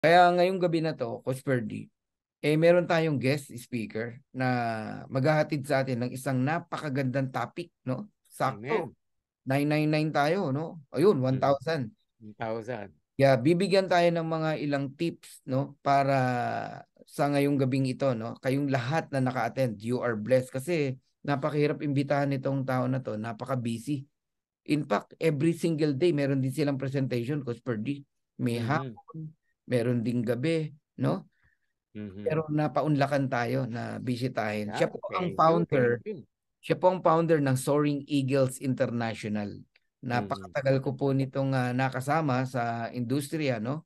Kaya ngayong gabi na to, Coach Ferdy, meron tayong guest speaker na maghahatid sa atin ng isang napakagandang topic, no? Sakto, Amen. 999 tayo, no? Ayun, 1,000. 1,000. Yeah, bibigyan tayo ng mga ilang tips, no, para sa ngayong gabing ito, no? Kayong lahat na naka-attend, you are blessed kasi napakahirap imbitahan nitong tao na to, napaka-busy. In fact, every single day meron din silang presentation, Coach Ferdy. May Mhm. hapon, meron ding gabi, no? Pero Mhm. napaunlakan tayo na bisitahin. Yeah, thank you, thank you. Siya po ang founder ng Soaring Eagles International. Mhm. Napakatagal ko po nitong nakasama sa industriya, no?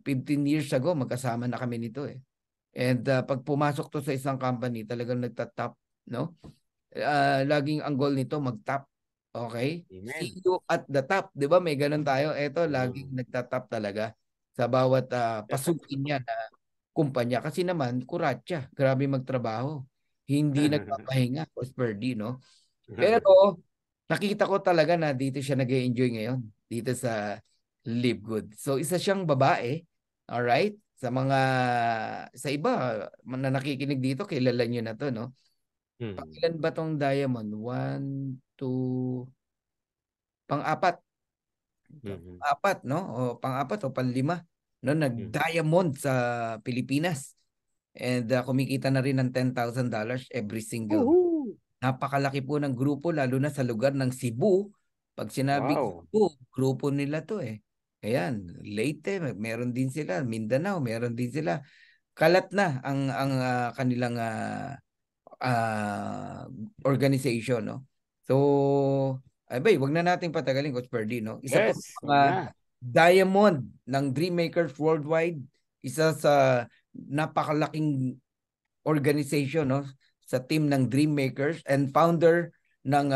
15 years ago, magkasama na kami nito eh. And pag pumasok to sa isang company, talagang nagtatap, no? Laging ang goal nito, mag-top. Okay? See Amen. you at the top. Di ba? May ganun tayo. Ito, laging Mhm. nagtatap talaga sa bawat pasukin niya na kumpanya. Kasi naman, kuratya. Grabe magtrabaho. Hindi nagpapahinga. Prosperity, no? Pero, nakita ko talaga na dito siya nag-enjoy ngayon. Dito sa Live Good. So, isa siyang babae. Alright? Sa iba na nakikinig dito, kilala nyo na to, no? Mhm. Pangilan ba tong diamond? One, two, pang-apat. Mhm. Pang-apat, no? O pang-apat o pang-lima. No, Mhm. nag-diamond sa Pilipinas. And kumikita na rin ng $10,000 every single. Woohoo! Napakalaki po ng grupo, lalo na sa lugar ng Cebu. Pag sinabing Wow. Cebu, grupo nila to eh. Ayan, Leyte, meron din sila. Mindanao, meron din sila. Kalat na ang kanilang uh, organization, no? So, ay bay, wag na nating patagalin, Coach Perdi, no? Isa po Yes, sa wag mga na. diamond ng Dreammakers Worldwide, isa sa napakalaking organization, no? Sa team ng Dreammakers and founder ng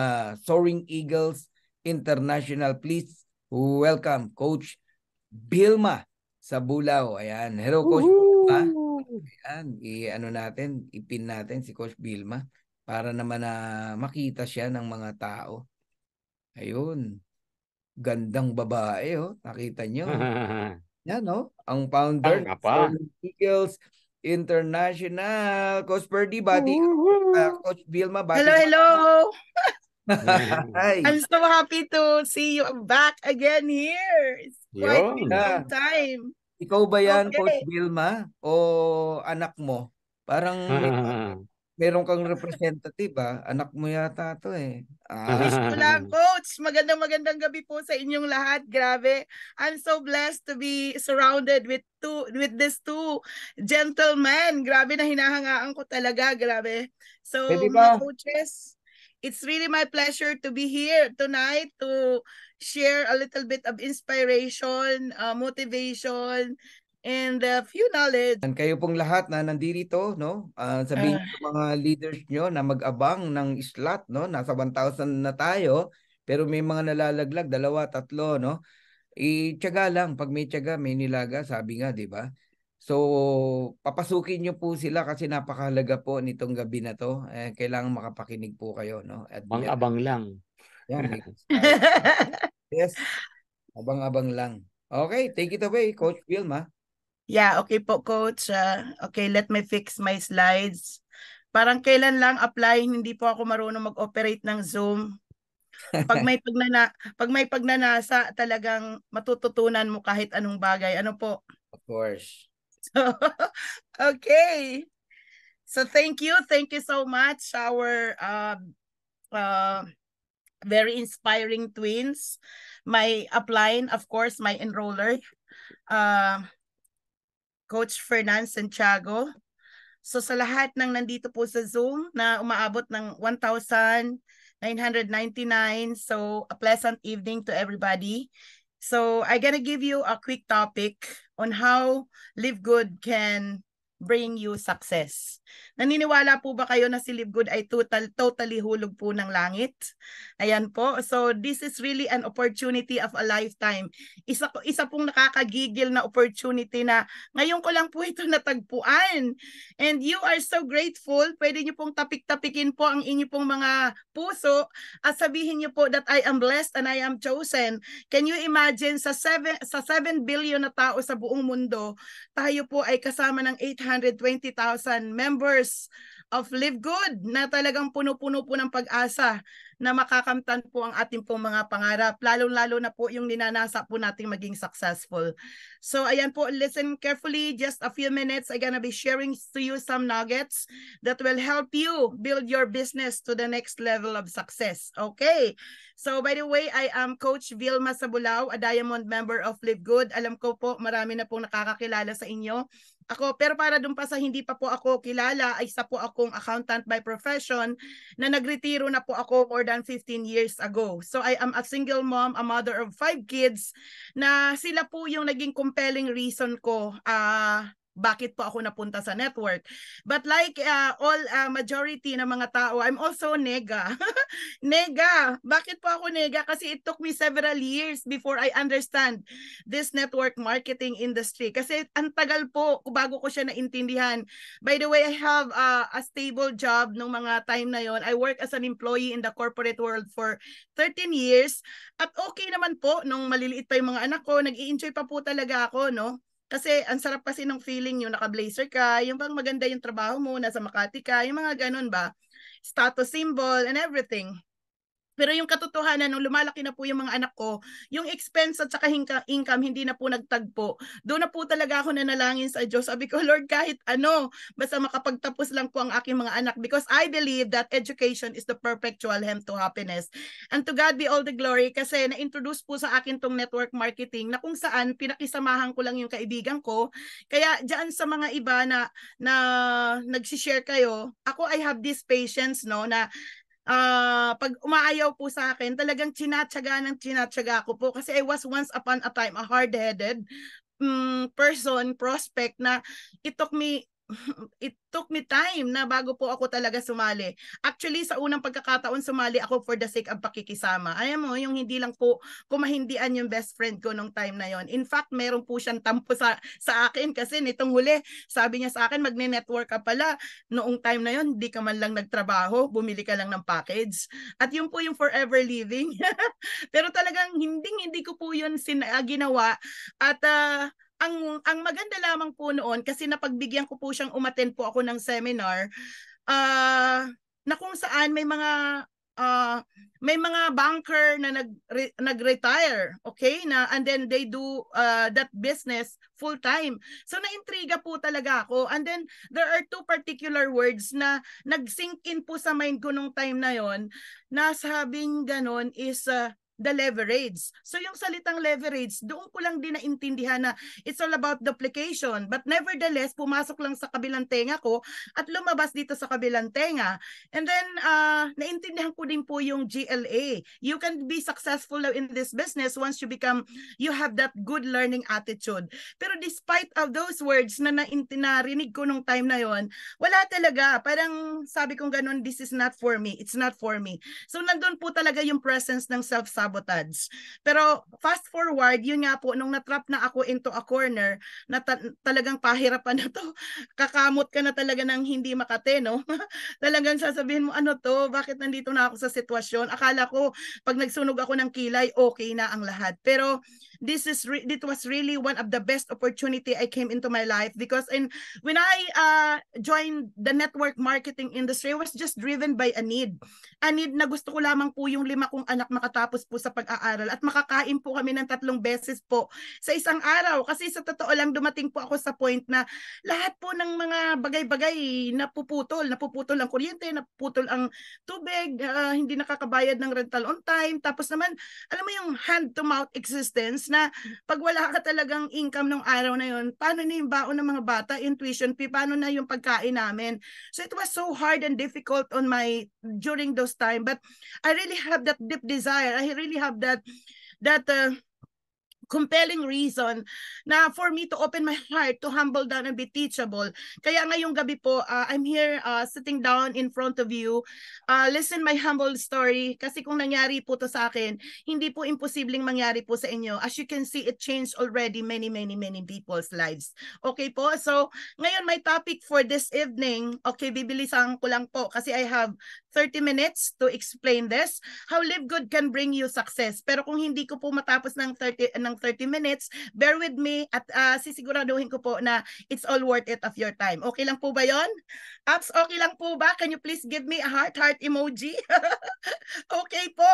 Soaring Eagles International. Please welcome Coach Bilma sa Bulao. Ayan. Hello, Coach Bilma. Woohoo! Yan, i-ano natin, ipin natin si Coach Vilma para naman na makita siya ng mga tao. Ayun, gandang babae, oh. Nakita nyo. Yan, oh. Ang founder Tanga ng pa. Soaring Eagles International. Coach Birdie, bati ka. Woohoo! Coach Vilma, Hello, bati ka. hello. Hi. I'm so happy to see you back again here. It's quite been Yun. long Yeah. time. Ikaw ba yan, Coach Okay. Vilma? O anak mo? Parang meron kang representative, ah. Anak mo yata to eh. Wish ko lang, Coach. Magandang gabi po sa inyong lahat. Grabe. I'm so blessed to be surrounded with these two gentlemen. Grabe na hinahangaan ko talaga. Grabe. So, Pwede mga ba? coaches, it's really my pleasure to be here tonight to share a little bit of inspiration, motivation, and a few knowledge. Kayo pong lahat na nandito, no? Sabihin sa mga leaders nyo na mag-abang ng slot, no? Nasa 1,000 na tayo, pero may mga nalalaglag, dalawa, tatlo, no? Tiyaga lang, pag may tiyaga, may nilaga, sabi nga, di ba? So, papasukin nyo po sila kasi napakahalaga po nitong gabi na to. Kailangan makapakinig po kayo, no? At Abang-abang lang. yan, may tayo. Yes, abang-abang lang. Okay, take it away, Coach Wilma. Yeah, okay po, Coach. Okay, let me fix my slides. Parang kailan lang apply, hindi po ako marunong mag-operate ng Zoom. Pag may pagnanasa, talagang matututunan mo kahit anong bagay. Ano po? Of course. So, okay. So thank you so much, our uh, very inspiring twins. My upline, of course, my enroller, uh, Coach Fernan Santiago. So sa lahat ng nandito po sa Zoom na umaabot ng 1,999, so a pleasant evening to everybody. So I'm gonna give you a quick topic on how Live Good can bring you success. Naniniwala po ba kayo na si Live Good ay totally hulog po ng langit? Ayan po. So this is really an opportunity of a lifetime. Isa pong nakakagigil na opportunity na ngayon ko lang po ito natagpuan. And you are so grateful. Pwede niyo pong tapik-tapikin po ang inyo pong mga puso at sabihin niyo po that I am blessed and I am chosen. Can you imagine sa 7 billion na tao sa buong mundo, tayo po ay kasama ng 820,000 members of Live Good na talagang puno-puno po ng pag-asa na makakamtan po ang ating pong mga pangarap, lalo-lalo na po yung ninanasa po nating maging successful. So ayan po, listen carefully, just a few minutes, I'm gonna be sharing to you some nuggets that will help you build your business to the next level of success. Okay, so by the way, I am Coach Vilma Sabulao, a diamond member of Live Good. Alam ko po, marami na pong nakakakilala sa inyo. Pero para dun pa sa hindi pa po ako kilala, ay isa po akong accountant by profession na nagretiro na po ako more than 15 years ago. So I am a single mom, a mother of 5 kids na sila po yung naging compelling reason ko bakit po ako napunta sa network. But like all majority ng mga tao, I'm also nega. Nega. Bakit po ako nega? Kasi it took me several years before I understand this network marketing industry. Kasi ang tagal po bago ko siya naintindihan. By the way, I have a stable job nung mga time na yon. I work as an employee in the corporate world for 13 years. At okay naman po, nung maliliit pa yung mga anak ko, nag-i-enjoy pa po talaga ako, no? Kasi ang sarap kasi ng feeling yung naka-blazer ka, yung bang maganda yung trabaho mo, nasa Makati ka, yung mga ganun ba? Status symbol and everything. Pero yung katotohanan, nung lumalaki na po yung mga anak ko, yung expense at saka income hindi na po nagtagpo. Doon na po talaga ako nanalangin sa Diyos. Sabi ko, Lord, kahit ano, basta makapagtapos lang po ang aking mga anak because I believe that education is the perpetual hem to happiness. And to God be all the glory kasi na-introduce po sa akin tong network marketing na kung saan pinakisamahan ko lang yung kaibigan ko. Kaya dyan sa mga iba na nagsishare kayo, ako I have this patience, no, na pag umaayaw po sa akin, talagang tinatsaga ko po kasi I was once upon a time a hard-headed prospect na it took me time na bago po ako talaga sumali. Actually, sa unang pagkakataon sumali ako for the sake of pakikisama. Alam mo, yung hindi lang po kumahindian yung best friend ko nung time na yon. In fact, meron po siyang tampo sa akin kasi nitong huli, sabi niya sa akin, magne-network ka pala. Noong time na yon, hindi ka man lang nagtrabaho, bumili ka lang ng package. At yun po yung forever living. Pero talagang hindi ko po yun ginawa. At ang maganda lamang po noon kasi napagbigyan ko po siyang umattend po ako ng seminar na kung saan may mga banker na nag-retire, okay? And then they do that business full time. So naintriga po talaga ako. And then there are 2 particular words na nag-sink in po sa mind ko nung time na yon na sabing ganon is the leverage. So yung salitang leverage, doon ko lang din naintindihan na it's all about duplication. But nevertheless, pumasok lang sa kabilang tenga ko at lumabas dito sa kabilang tenga. And then, naintindihan ko din po yung GLA. You can be successful in this business once you have that good learning attitude. Pero despite of those words na narinig ko nung time na yon, wala talaga. Parang sabi kong ganun, this is not for me. It's not for me. So nandun po talaga yung presence ng self-sabotage. Pero fast forward, yun nga po, nung natrap na ako into a corner na talagang pahirapan na to, kakamot ka na talaga ng hindi makate, no? Talagang sasabihin mo, ano to? Bakit nandito na ako sa sitwasyon? Akala ko, pag nagsunog ako ng kilay, okay na ang lahat. Pero this was really one of the best opportunity I came into my life because when I joined the network marketing industry, I was just driven by a need. A need na gusto ko lamang po yung 5 kong anak makatapos po sa pag-aaral at makakain po kami ng 3 beses po sa isang araw. Kasi sa totoo lang, dumating po ako sa point na lahat po ng mga bagay-bagay napuputol ang kuryente, napuputol ang tubig, hindi nakakabayad ng rental on time. Tapos naman, alam mo yung hand-to-mouth existence na pag wala ka talagang income ng araw na yun, paano na yung baon ng mga bata, yung tuition fee, paano na yung pagkain namin. So it was so hard and difficult during those time. But I really have that deep desire. I really have that compelling reason na for me to open my heart, to humble down and be teachable. Kaya ngayong gabi po, I'm here sitting down in front of you. Listen my humble story, kasi kung nangyari po to sa akin, hindi po imposibleng mangyari po sa inyo. As you can see, it changed already many people's lives. Okay po, so ngayon my topic for this evening, okay, bibilisan ko lang po kasi I have 30 minutes to explain this. How Live Good can bring you success. Pero kung hindi ko po matapos ng 30 minutes, bear with me at sisiguraduhin ko po na it's all worth it of your time. Okay lang po ba yon? Apps, okay lang po ba? Can you please give me a heart emoji? Okay po.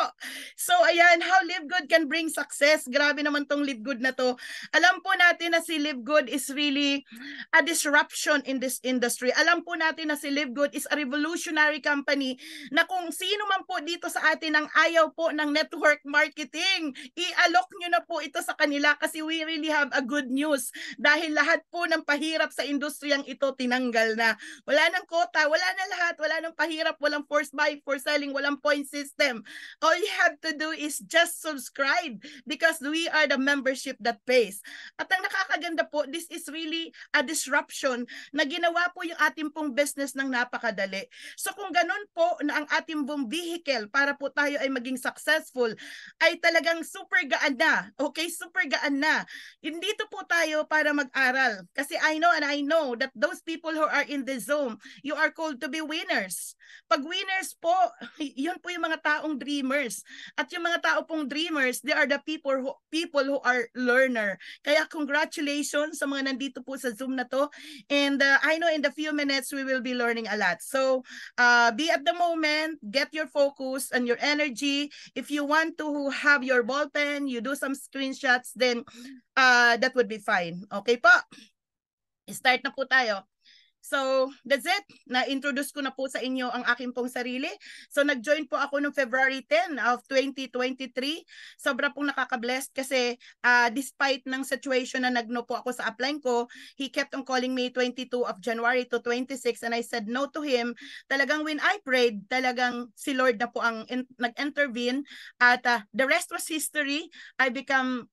So ayan, how Live Good can bring success. Grabe naman tong Live Good na to. Alam po natin na si Live Good is really a disruption in this industry. Alam po natin na si Live Good is a revolutionary company na kung sino man po dito sa atin ang ayaw po ng network marketing, i-alok nyo na po ito sa kanila kasi we really have a good news dahil lahat po ng pahirap sa industriyang ito tinanggal na. Wala nang quota, wala na lahat, wala nang pahirap, walang force buy, force selling, walang point system. All you have to do is just subscribe because we are the membership that pays. At ang nakakaganda po, this is really a disruption na ginawa po yung ating pong business ng napakadali. So kung ganun po na ang ating pong vehicle para po tayo ay maging successful ay talagang super gaan na. Okay, super gaan na. Dito po tayo para mag-aral. Kasi I know that those people who are in the Zoom, you are called to be winners. Pag winners po, yun po yung mga taong dreamers. At yung mga tao pong dreamers, they are the people who are learner. Kaya congratulations sa mga nandito po sa Zoom na to. And I know in the few minutes we will be learning a lot. So be at the moment, get your focus and your energy. If you want to have your ball pen, you do some screenshots, then that would be fine. Okay po? Start na po tayo. So, that's it. Na-introduce ko na po sa inyo ang aking pong sarili. So, nag-join po ako noong February 10 of 2023. Sobra pong nakaka-blessed kasi despite ng situation na nag-no po ako sa upline ko, he kept on calling me 22 of January to 26 and I said no to him. Talagang when I prayed, talagang si Lord na po ang nag-intervene at the rest was history. I become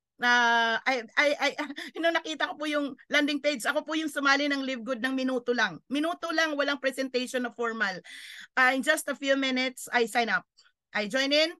nakita ko po yung landing page. Ako po yung sumali ng Live Good ng minuto lang. Minuto lang, walang presentation na formal. In just a few minutes, I sign up. I join in.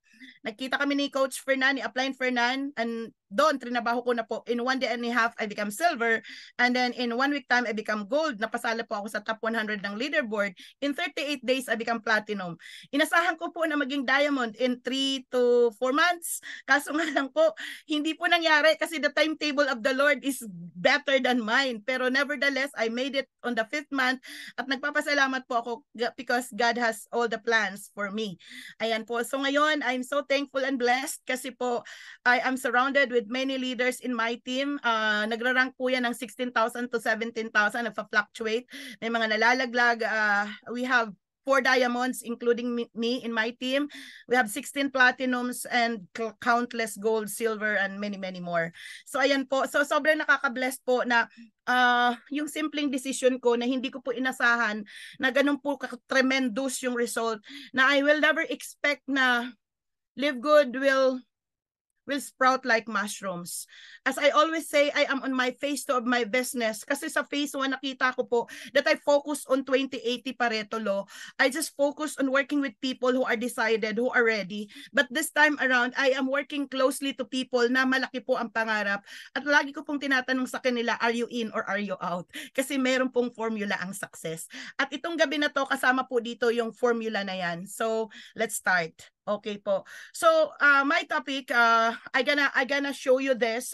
Nagkita kami ni Coach Fernan, ni Upline Fernan, and doon trinabaho ko na po. In 1 day and a half, I become silver. And then in 1 week time, I become gold. Napasala po ako sa top 100 ng leaderboard. In 38 days, I become platinum. Inasahan ko po na maging diamond in 3 to 4 months. Kaso nga lang po, hindi po nangyari kasi the timetable of the Lord is better than mine. Pero nevertheless, I made it on the 5th month at nagpapasalamat po ako because God has all the plans for me. Ayan po. So ngayon, I'm so thankful and blessed kasi po I am surrounded with many leaders in my team. Nagrarank po yan ng 16,000 to 17,000. Nagpa-fluctuate. May mga nalalaglag. We have 4 diamonds, including me in my team. We have 16 platinums and countless gold, silver, and many more. So ayan po. So sobrang nakaka-bless po na yung simpleng decision ko na hindi ko po inasahan na ganun po tremendous yung result na I will never expect na Live Good will sprout like mushrooms. As I always say, I am on my phase 2 of my business. Kasi sa phase 1, nakita ko po that I focus on 20-80 Pareto law. I just focus on working with people who are decided, who are ready. But this time around, I am working closely to people na malaki po ang pangarap. At lagi ko pong tinatanong sa kanila, are you in or are you out? Kasi meron pong formula ang success. At itong gabi na to, kasama po dito yung formula na yan. So, let's start. Okay po. So, my topic, I gonna show you this.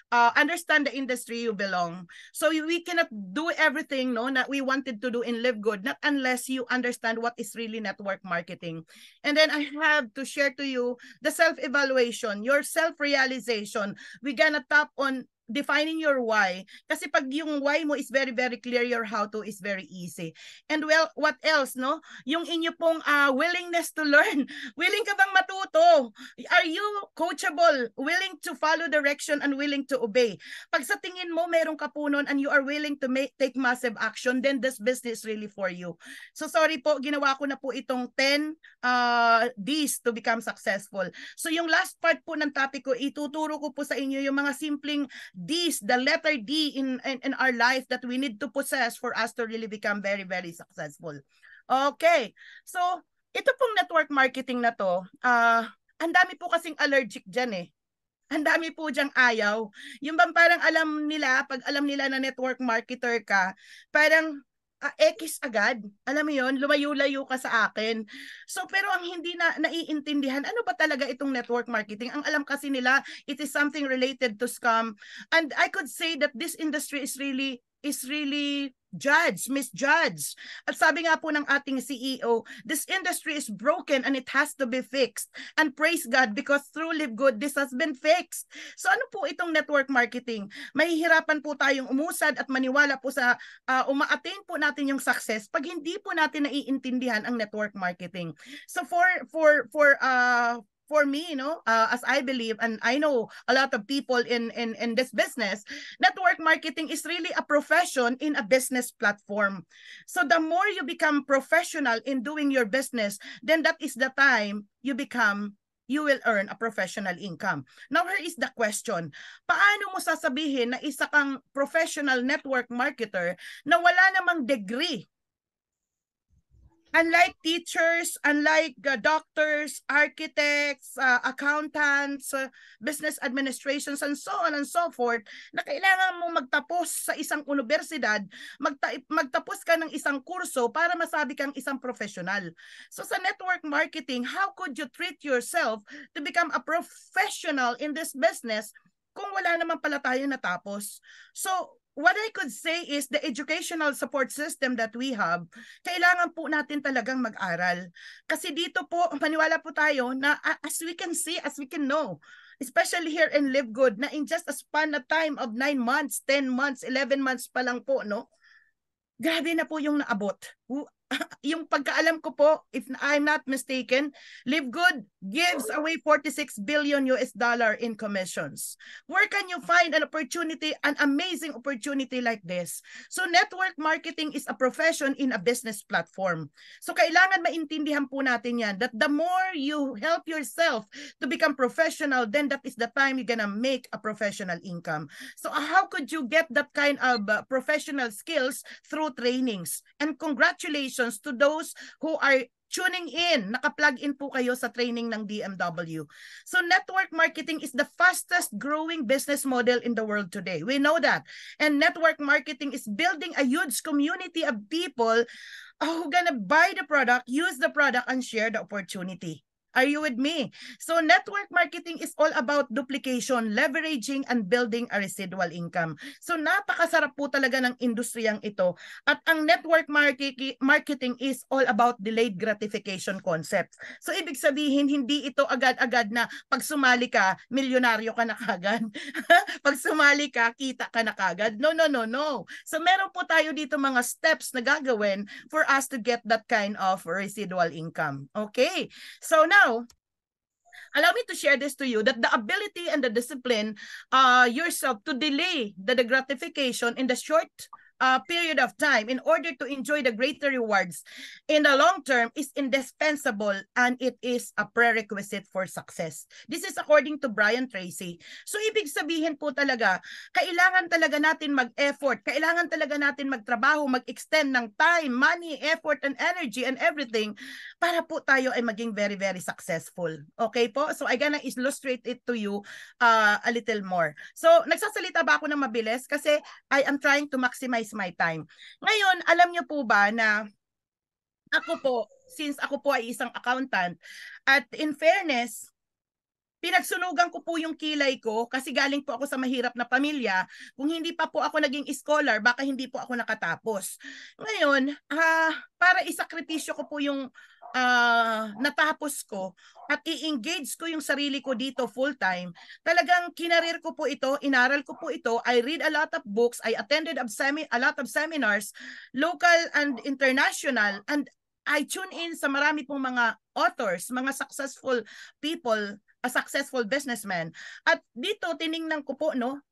Understand the industry you belong. So we cannot do everything that we wanted to do in Live Good, not unless you understand what is really network marketing. And then I have to share to you the self-evaluation, your self-realization. We gonna tap on defining your why. Kasi pag yung why mo is very, very clear, your how to is very easy. And well, what else, no? Yung inyo pong willingness to learn. Willing ka bang matuto? Are you coachable? Willing to follow direction and willing to obey? Pag sa tingin mo, meron ka po nun and you are willing to take massive action, then this business is really for you. So sorry po, ginawa ko na po itong 10 D's to become successful. So yung last part po ng topic ko, ituturo ko po sa inyo yung mga simpleng D's, the letter D in our life that we need to possess for us to really become very, very successful. Okay. So, ito pong network marketing na to, ang dami po kasing allergic dyan eh. Ang dami po dyang ayaw. Yung bang parang alam nila, pag alam nila na network marketer ka, parang X agad. Alam mo yun, lumayo-layo ka sa akin. So, pero ang hindi na naiintindihan, ano ba talaga itong network marketing? Ang alam kasi nila, it is something related to scam. And I could say that this industry is really misjudged. At sabi nga po ng ating CEO, this industry is broken and it has to be fixed. And praise God, because through Live Good, this has been fixed. So ano po itong network marketing? Mahihirapan po tayong umusad at maniwala po sa uma-attain po natin yung success pag hindi po natin naiintindihan ang network marketing. So for me, as I believe, and I know a lot of people in this business, network marketing is really a profession in a business platform. So the more you become professional in doing your business, then that is the time you will earn a professional income. Now, here is the question. Paano mo sasabihin na isa kang professional network marketer na wala namang degree? Unlike teachers, unlike doctors, architects, accountants, business administrations, and so on and so forth, na kailangan mong magtapos sa isang universidad, magtapos ka ng isang kurso para masabi kang isang professional. So sa network marketing, how could you treat yourself to become a professional in this business kung wala naman pala tayo natapos? So what I could say is the educational support system that we have, kailangan po natin talagang mag-aral. Kasi dito po, maniwala po tayo na as we can see, as we can know, especially here in Live Good, na in just a span of time of 9 months, 10 months, 11 months pa lang po, no? Grabe na po yung naabot. Yung pagkaalam ko po, if I'm not mistaken, Live Good gives away $46 billion in commissions. Where can you find an opportunity, an amazing opportunity like this? So network marketing is a profession in a business platform. So kailangan maintindihan po natin yan, that the more you help yourself to become professional, then that is the time you're gonna make a professional income. So how could you get that kind of professional skills? Through trainings. And congratulations to those who are tuning in. Naka-plug in po kayo sa training ng DMW. So network marketing is the fastest growing business model in the world today. We know that. And network marketing is building a huge community of people who gonna buy the product, use the product, and share the opportunity. Are you with me? So network marketing is all about duplication, leveraging, and building a residual income. So napakasarap po talaga ng industriyang ito. At ang network marketing is all about delayed gratification concept. So ibig sabihin, hindi ito agad-agad na pag sumali ka, milyonaryo ka na kagad. Pag sumali ka, kita ka na kagad. No. So meron po tayo dito mga steps na gagawin for us to get that kind of residual income. Okay? So now, allow me to share this to you, that the ability and the discipline yourself to delay the gratification in the short period of time in order to enjoy the greater rewards in the long term is indispensable, and it is a prerequisite for success. This is according to Brian Tracy. So ibig sabihin po talaga, kailangan talaga natin mag-effort, kailangan talaga natin magtrabaho, mag-extend ng time, money, effort, and energy and everything para po tayo ay maging very, very successful. Okay po? So I gonna illustrate it to you a little more. So nagsasalita ba ako ng mabilis? Kasi I am trying to maximize my time. Ngayon, alam niyo po ba na ako po, since ako po ay isang accountant, at in fairness, pinagsunugan ko po yung kilay ko kasi galing po ako sa mahirap na pamilya. Kung hindi pa po ako naging scholar, baka hindi po ako nakatapos. Ngayon, para isakripisyo ko po yung natapos ko at i-engage ko yung sarili ko dito full-time, talagang kinarir ko po ito, inaral ko po ito, I read a lot of books, I attended a lot of seminars, local and international, and I tune in sa marami pong mga authors, mga successful people, a successful businessman. At dito tiningnan ko po, no,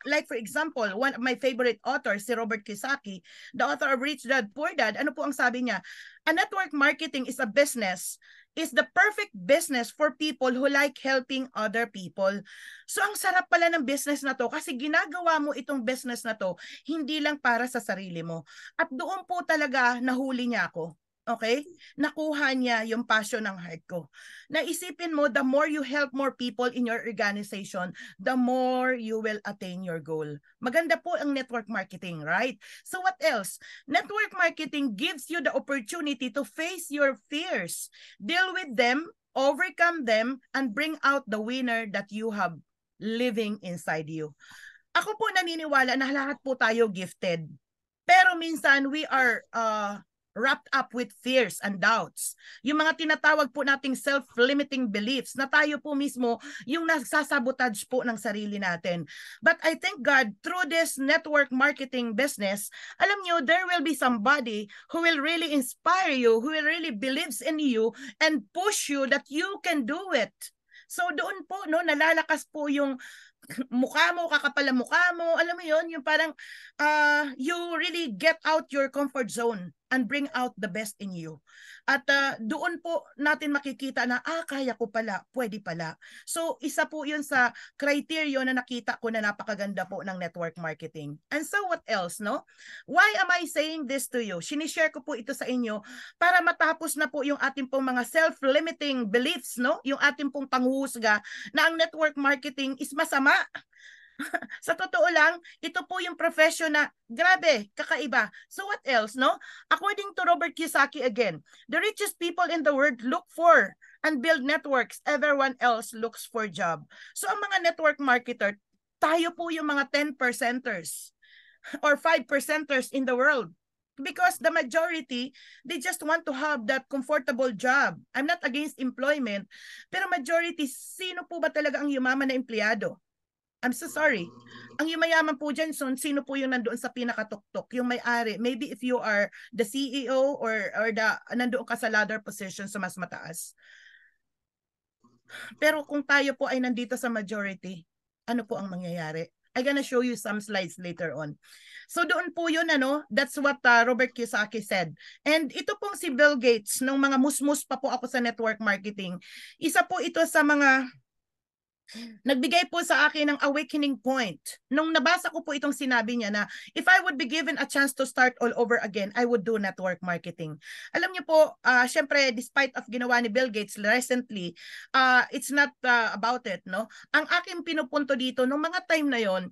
like for example, one of my favorite authors, si Robert Kiyosaki, the author of Rich Dad, Poor Dad, ano po ang sabi niya? A network marketing is a business, is the perfect business for people who like helping other people. So ang sarap pala ng business na to kasi ginagawa mo itong business na to hindi lang para sa sarili mo. At doon po talaga nahuli niya ako. Okay? Nakuha niya yung passion ng heart ko. Naisipin mo, the more you help more people in your organization, the more you will attain your goal. Maganda po ang network marketing, right? So what else? Network marketing gives you the opportunity to face your fears, deal with them, overcome them, and bring out the winner that you have living inside you. Ako po naniniwala na lahat po tayo gifted. Pero minsan we are wrapped up with fears and doubts. Yung mga tinatawag po nating self-limiting beliefs na tayo po mismo yung nagsasabotage po ng sarili natin. But I thank God, through this network marketing business, alam nyo, there will be somebody who will really inspire you, who will really believes in you and push you that you can do it. So doon po, no, nalalakas po yung mukha mo, kakapal ang mukha mo, alam mo yon, yung parang you really get out your comfort zone and bring out the best in you. At doon po natin makikita na, kaya ko pala, pwede pala. So, isa po yun sa criteria na nakita ko na napakaganda po ng network marketing. And so, what else, no? Why am I saying this to you? Sinishare ko po ito sa inyo para matapos na po yung ating pong mga self-limiting beliefs, no? Yung ating pong panghuhusga na ang network marketing is masama. Sa totoo lang, ito po yung profession na grabe, kakaiba. So what else, no? According to Robert Kiyosaki again, the richest people in the world look for and build networks. Everyone else looks for job. So ang mga network marketer, tayo po yung mga 10%ers or 5%ers in the world. Because the majority, they just want to have that comfortable job. I'm not against employment, pero majority, sino po ba talaga ang yumaman na empleyado? I'm so sorry. Ang yumayaman po dyan, sino po yung nandoon sa pinakatuktok? Yung may-ari. Maybe if you are the CEO or nandoon ka sa ladder position sa mas mataas. Pero kung tayo po ay nandito sa majority, ano po ang mangyayari? I'm gonna show you some slides later on. So doon po yun, that's what Robert Kiyosaki said. And ito pong si Bill Gates, nung mga musmus pa po ako sa network marketing, isa po ito sa mga nagbigay po sa akin ng awakening point. Nung nabasa ko po itong sinabi niya na if I would be given a chance to start all over again, I would do network marketing. Alam niyo po, syempre despite of ginawa ni Bill Gates recently, it's not about it, no? Ang aking pinupunto dito nung mga time na yon,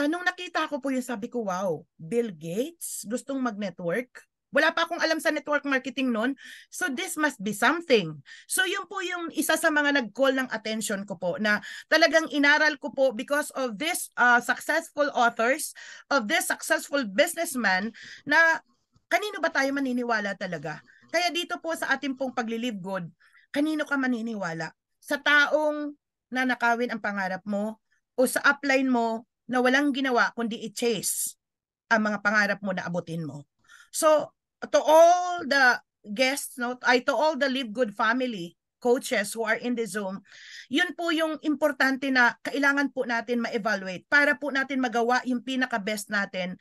nung nakita ko po yung sabi ko, wow, Bill Gates gustong mag-network? Wala pa akong alam sa network marketing noon. So this must be something. So yun po yung isa sa mga nag-call ng attention ko po na talagang inaral ko po because of this successful authors, of this successful businessman na kanino ba tayo maniniwala talaga? Kaya dito po sa ating pong paglilive good, kanino ka maniniwala? Sa taong nanakawin ang pangarap mo o sa upline mo na walang ginawa kundi i-chase ang mga pangarap mo na abutin mo? So, to all the guests, to all the Live Good family coaches who are in the Zoom, yun po yung importante na kailangan po natin ma-evaluate para po natin magawa yung pinaka-best natin.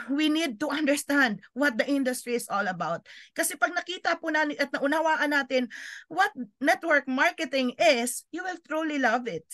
We need to understand what the industry is all about. Kasi pag nakita po natin at naunawaan natin what network marketing is, you will truly love it.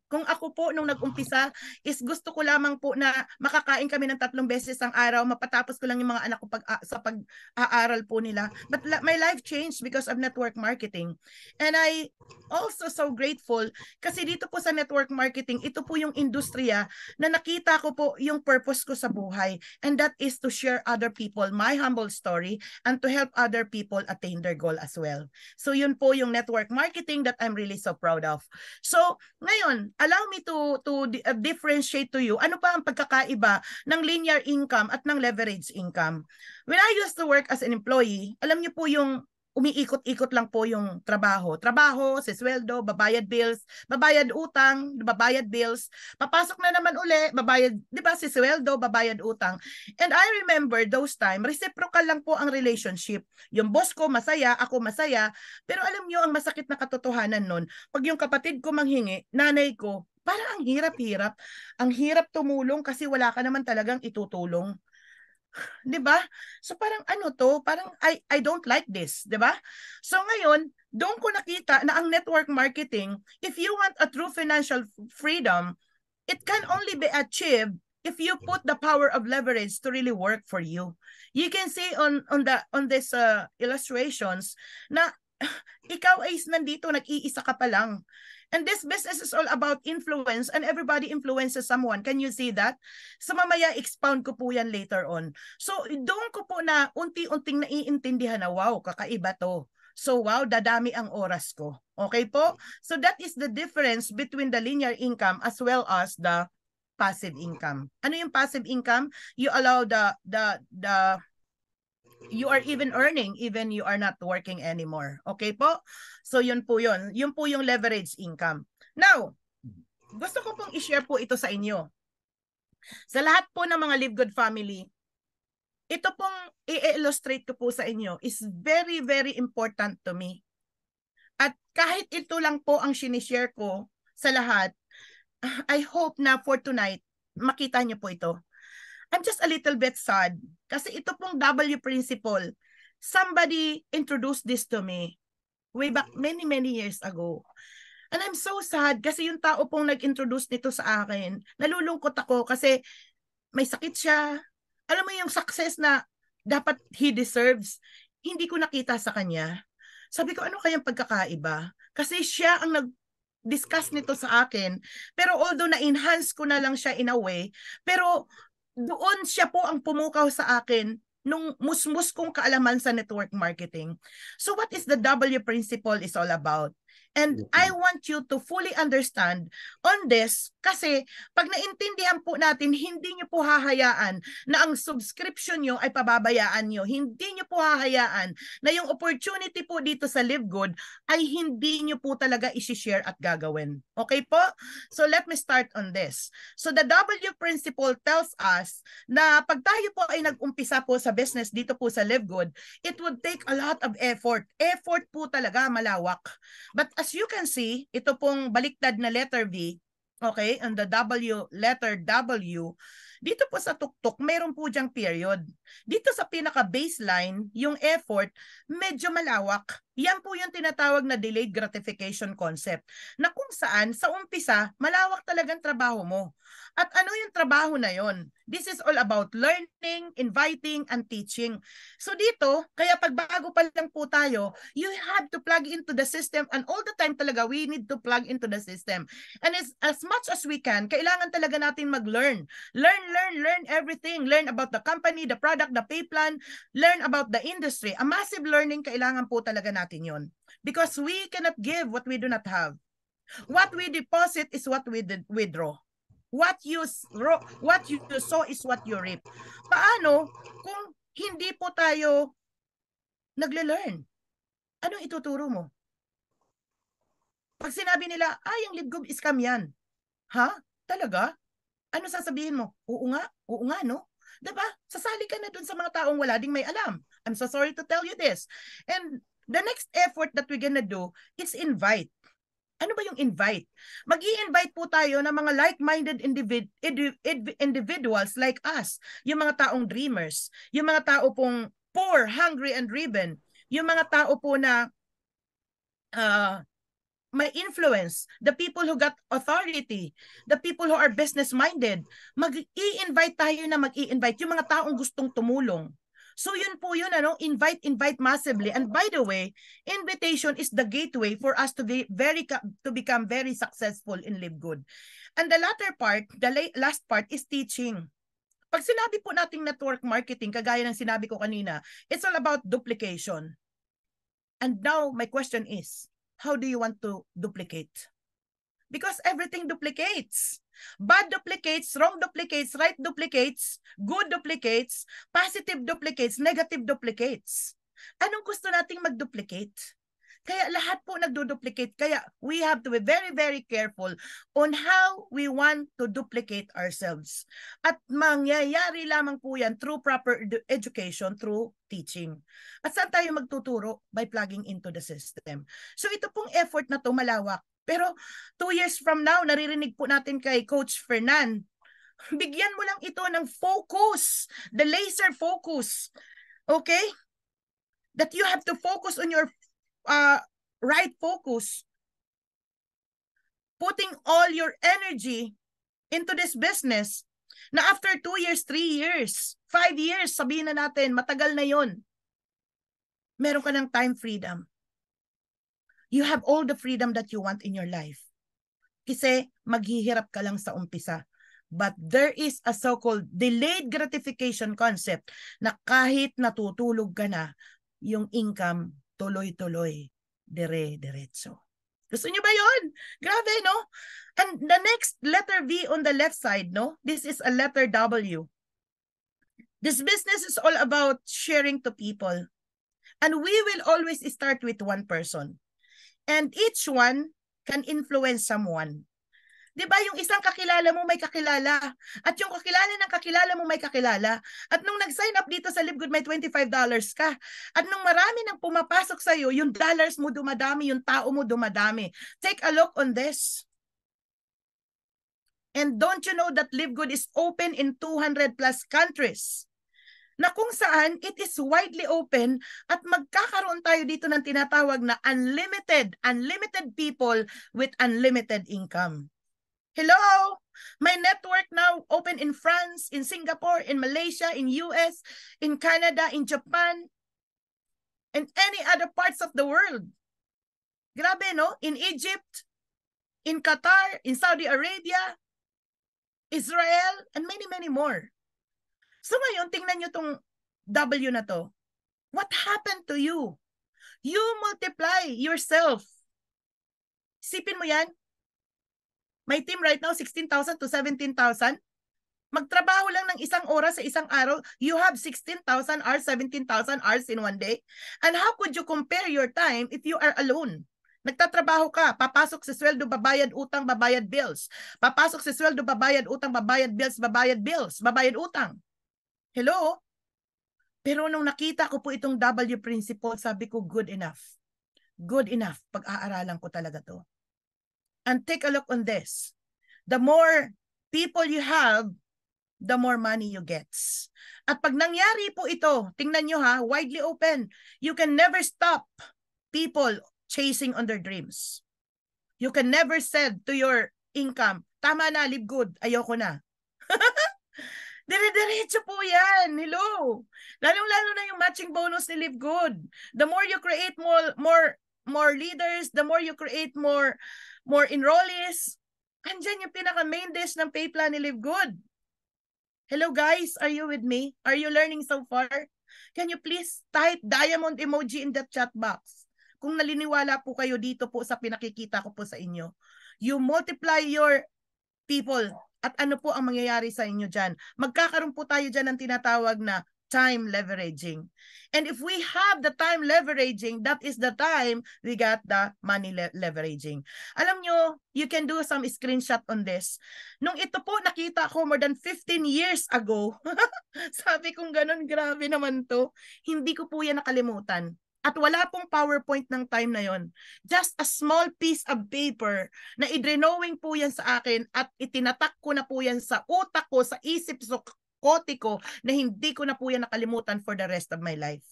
Kung ako po nung nag-umpisa is gusto ko lamang po na makakain kami ng 3 beses ang araw, mapatapos ko lang yung mga anak ko sa pag-aaral po nila. But my life changed because of network marketing. And I also so grateful kasi dito po sa network marketing, ito po yung industriya na nakita ko po yung purpose ko sa buhay. And that is to share other people my humble story and to help other people attain their goal as well. So yun po yung network marketing that I'm really so proud of. So ngayon, allow me to differentiate to you ano pa ang pagkakaiba ng linear income at ng leverage income. When I used to work as an employee, alam niyo po yung umiikot-ikot lang po yung trabaho. Trabaho, sisweldo, babayad bills, babayad utang, babayad bills, papasok na naman uli, babayad, di ba, sisweldo, babayad utang. And I remember those time, reciprocal lang po ang relationship. Yung boss ko masaya, ako masaya, pero alam niyo ang masakit na katotohanan nun, pag yung kapatid ko manghingi, nanay ko, parang ang hirap-hirap. Ang hirap tumulong kasi wala ka naman talagang itutulong. 'Di ba? So parang ano to, parang I don't like this, 'di ba? So ngayon, doon ko nakita na ang network marketing, if you want a true financial freedom, it can only be achieved if you put the power of leverage to really work for you. You can see on this illustrations na ikaw ay nandito, nag-iisa ka pa lang. And this business is all about influence and everybody influences someone. Can you see that? So mamaya expound ko po yan later on. So doon ko po na unti-unting naiintindihan na wow, kakaiba to. So wow, dadami ang oras ko. Okay po? So that is the difference between the linear income as well as the passive income. Ano yung passive income? You allow you are even earning even you are not working anymore. Okay po? So yun po yun. Yun po yung leverage income. Now, gusto ko pong i-share po ito sa inyo. Sa lahat po ng mga Live Good family, ito pong i-illustrate ko po sa inyo is very, very important to me. At kahit ito lang po ang sinishare ko sa lahat, I hope na for tonight, makita niyo po ito. I'm just a little bit sad kasi ito pong W principle, somebody introduced this to me way back many years ago. And I'm so sad kasi yung tao pong nag-introduce nito sa akin, nalulungkot ako kasi may sakit siya. Alam mo yung success na dapat he deserves, hindi ko nakita sa kanya. Sabi ko, ano kayang pagkakaiba? Kasi siya ang nag-discuss nito sa akin, pero although na-enhance ko na lang siya in a way, pero doon siya po ang pumukaw sa akin nung musmus kong kaalaman sa network marketing. So what is the W principle is all about? And I want you to fully understand on this kasi pag naintindihan po natin, hindi nyo po hahayaan na ang subscription nyo ay pababayaan nyo. Hindi nyo po hahayaan na yung opportunity po dito sa Live Good ay hindi nyo po talaga isi-share at gagawin. Okay po? So let me start on this. So the W principle tells us na pag tayo po ay nag-umpisa po sa business dito po sa Live Good, it would take a lot of effort. Effort po talaga, malawak. But as you can see, ito pong baliktad na letter V, okay, and the W, letter W, dito po sa tuktok, mayroon po diyang period. Dito sa pinaka-baseline, yung effort, medyo malawak. Yan po yung tinatawag na delayed gratification concept, na kung saan, sa umpisa, malawak talagang trabaho mo. At ano yung trabaho na yon? This is all about learning, inviting, and teaching. So dito, kaya pag bago pa lang po tayo, you have to plug into the system, and all the time talaga, we need to plug into the system. And as much as we can, kailangan talaga natin mag-learn. Learn everything. Learn about the company, the product, the pay plan, learn about the industry. A massive learning, kailangan po talaga natin yon. Because we cannot give what we do not have. What we deposit is what we withdraw. What you sow is what you reap. Paano kung hindi po tayo nagle-learn? Anong ituturo mo? Pag sinabi nila, yung Live Good scam yan. Ha? Talaga? Ano sasabihin mo? Oo nga, no? Diba? Sasali ka na dun sa mga taong wala ding may alam. I'm so sorry to tell you this. And the next effort that we're gonna do is invite. Ano ba yung invite? Mag-i-invite po tayo ng mga like-minded individuals like us. Yung mga taong dreamers. Yung mga tao pong poor, hungry, and driven. Yung mga tao po na may influence. The people who got authority. The people who are business-minded. Mag-i-invite tayo na mag-i-invite. Yung mga taong gustong tumulong. So yun po yun, invite massively. And by the way, invitation is the gateway for us to become very successful in Live Good. And the latter part, the last part is teaching. Pag sinabi po nating network marketing, kagaya ng sinabi ko kanina, it's all about duplication. And now my question is, how do you want to duplicate? Because everything duplicates. Bad duplicates, wrong duplicates, right duplicates, good duplicates, positive duplicates, negative duplicates. Anong gusto nating mag-duplicate? Kaya lahat po nagdo-duplicate. Kaya we have to be very, very careful on how we want to duplicate ourselves. At mangyayari lamang po yan through proper education, through teaching. At saan tayo magtuturo? By plugging into the system. So ito pong effort na to malawak. Pero 2 years from now, naririnig po natin kay Coach Fernan, bigyan mo lang ito ng focus, the laser focus. Okay? That you have to focus on your right focus, putting all your energy into this business, na after 2 years, 3 years, 5 years, sabihin na natin, matagal na yon, meron ka ng time freedom. You have all the freedom that you want in your life. Kasi maghihirap ka lang sa umpisa. But there is a so-called delayed gratification concept na kahit natutulog ka na, yung income tuloy-tuloy, dire-diretso. Gusto niyo ba yun? Grabe, no? And the next letter V on the left side, no? This is a letter W. This business is all about sharing to people. And we will always start with one person. And each one can influence someone. Diba yung isang kakilala mo may kakilala, at yung kakilala ng kakilala mo may kakilala, at nung nag-sign up dito sa Live Good may $25 ka, at nung marami nang pumapasok sa'yo, yung dollars mo dumadami, yung tao mo dumadami. Take a look on this. And don't you know that Live Good is open in 200 plus countries? Na kung saan it is widely open at magkakaroon tayo dito ng tinatawag na unlimited people with unlimited income. Hello! My network now open in France, in Singapore, in Malaysia, in US, in Canada, in Japan, and any other parts of the world. Grabe, no? In Egypt, in Qatar, in Saudi Arabia, Israel, and many, many more. So ngayon, tingnan nyo tong W na to. What happened to you? You multiply yourself. Sipin mo yan. My team right now, 16,000 to 17,000. Magtrabaho lang ng isang oras sa isang araw, you have 16,000 hours, 17,000 hours in one day. And how could you compare your time if you are alone? Nagtatrabaho ka, papasok sa sweldo, babayad utang, babayad bills. Papasok sa sweldo, babayad utang, babayad bills, babayad utang. Hello? Pero nung nakita ko po itong W principle, sabi ko, good enough. Good enough. Pag-aaralan ko talaga to. And take a look on this. The more people you have, the more money you get. At pag nangyari po ito, tingnan nyo ha, widely open. You can never stop people chasing on their dreams. You can never say to your income, tama na, Live Good, ayoko na. Dire-diretso po yan. Hello. Lalong-lalo na yung matching bonus ni Live Good. The more you create more leaders, the more you create more enrollees. Andyan yung pinaka-main dish ng pay plan ni Live Good. Hello guys, are you with me? Are you learning so far? Can you please type diamond emoji in the chat box? Kung naliniwala po kayo dito po sa pinakikita ko po sa inyo. You multiply your people. At ano po ang mangyayari sa inyo dyan? Magkakaroon po tayo dyan ng tinatawag na time leveraging. And if we have the time leveraging, that is the time we got the money leveraging. Alam nyo, you can do some screenshot on this. Nung ito po nakita ko more than 15 years ago, sabi kong ganun, grabe naman to. Hindi ko po yan nakalimutan. At wala pong PowerPoint ng time na yon. Just a small piece of paper na i-drawing po yan sa akin at itinatak ko na po yan sa utak ko, sa isip kote ko na hindi ko na po yan nakalimutan for the rest of my life.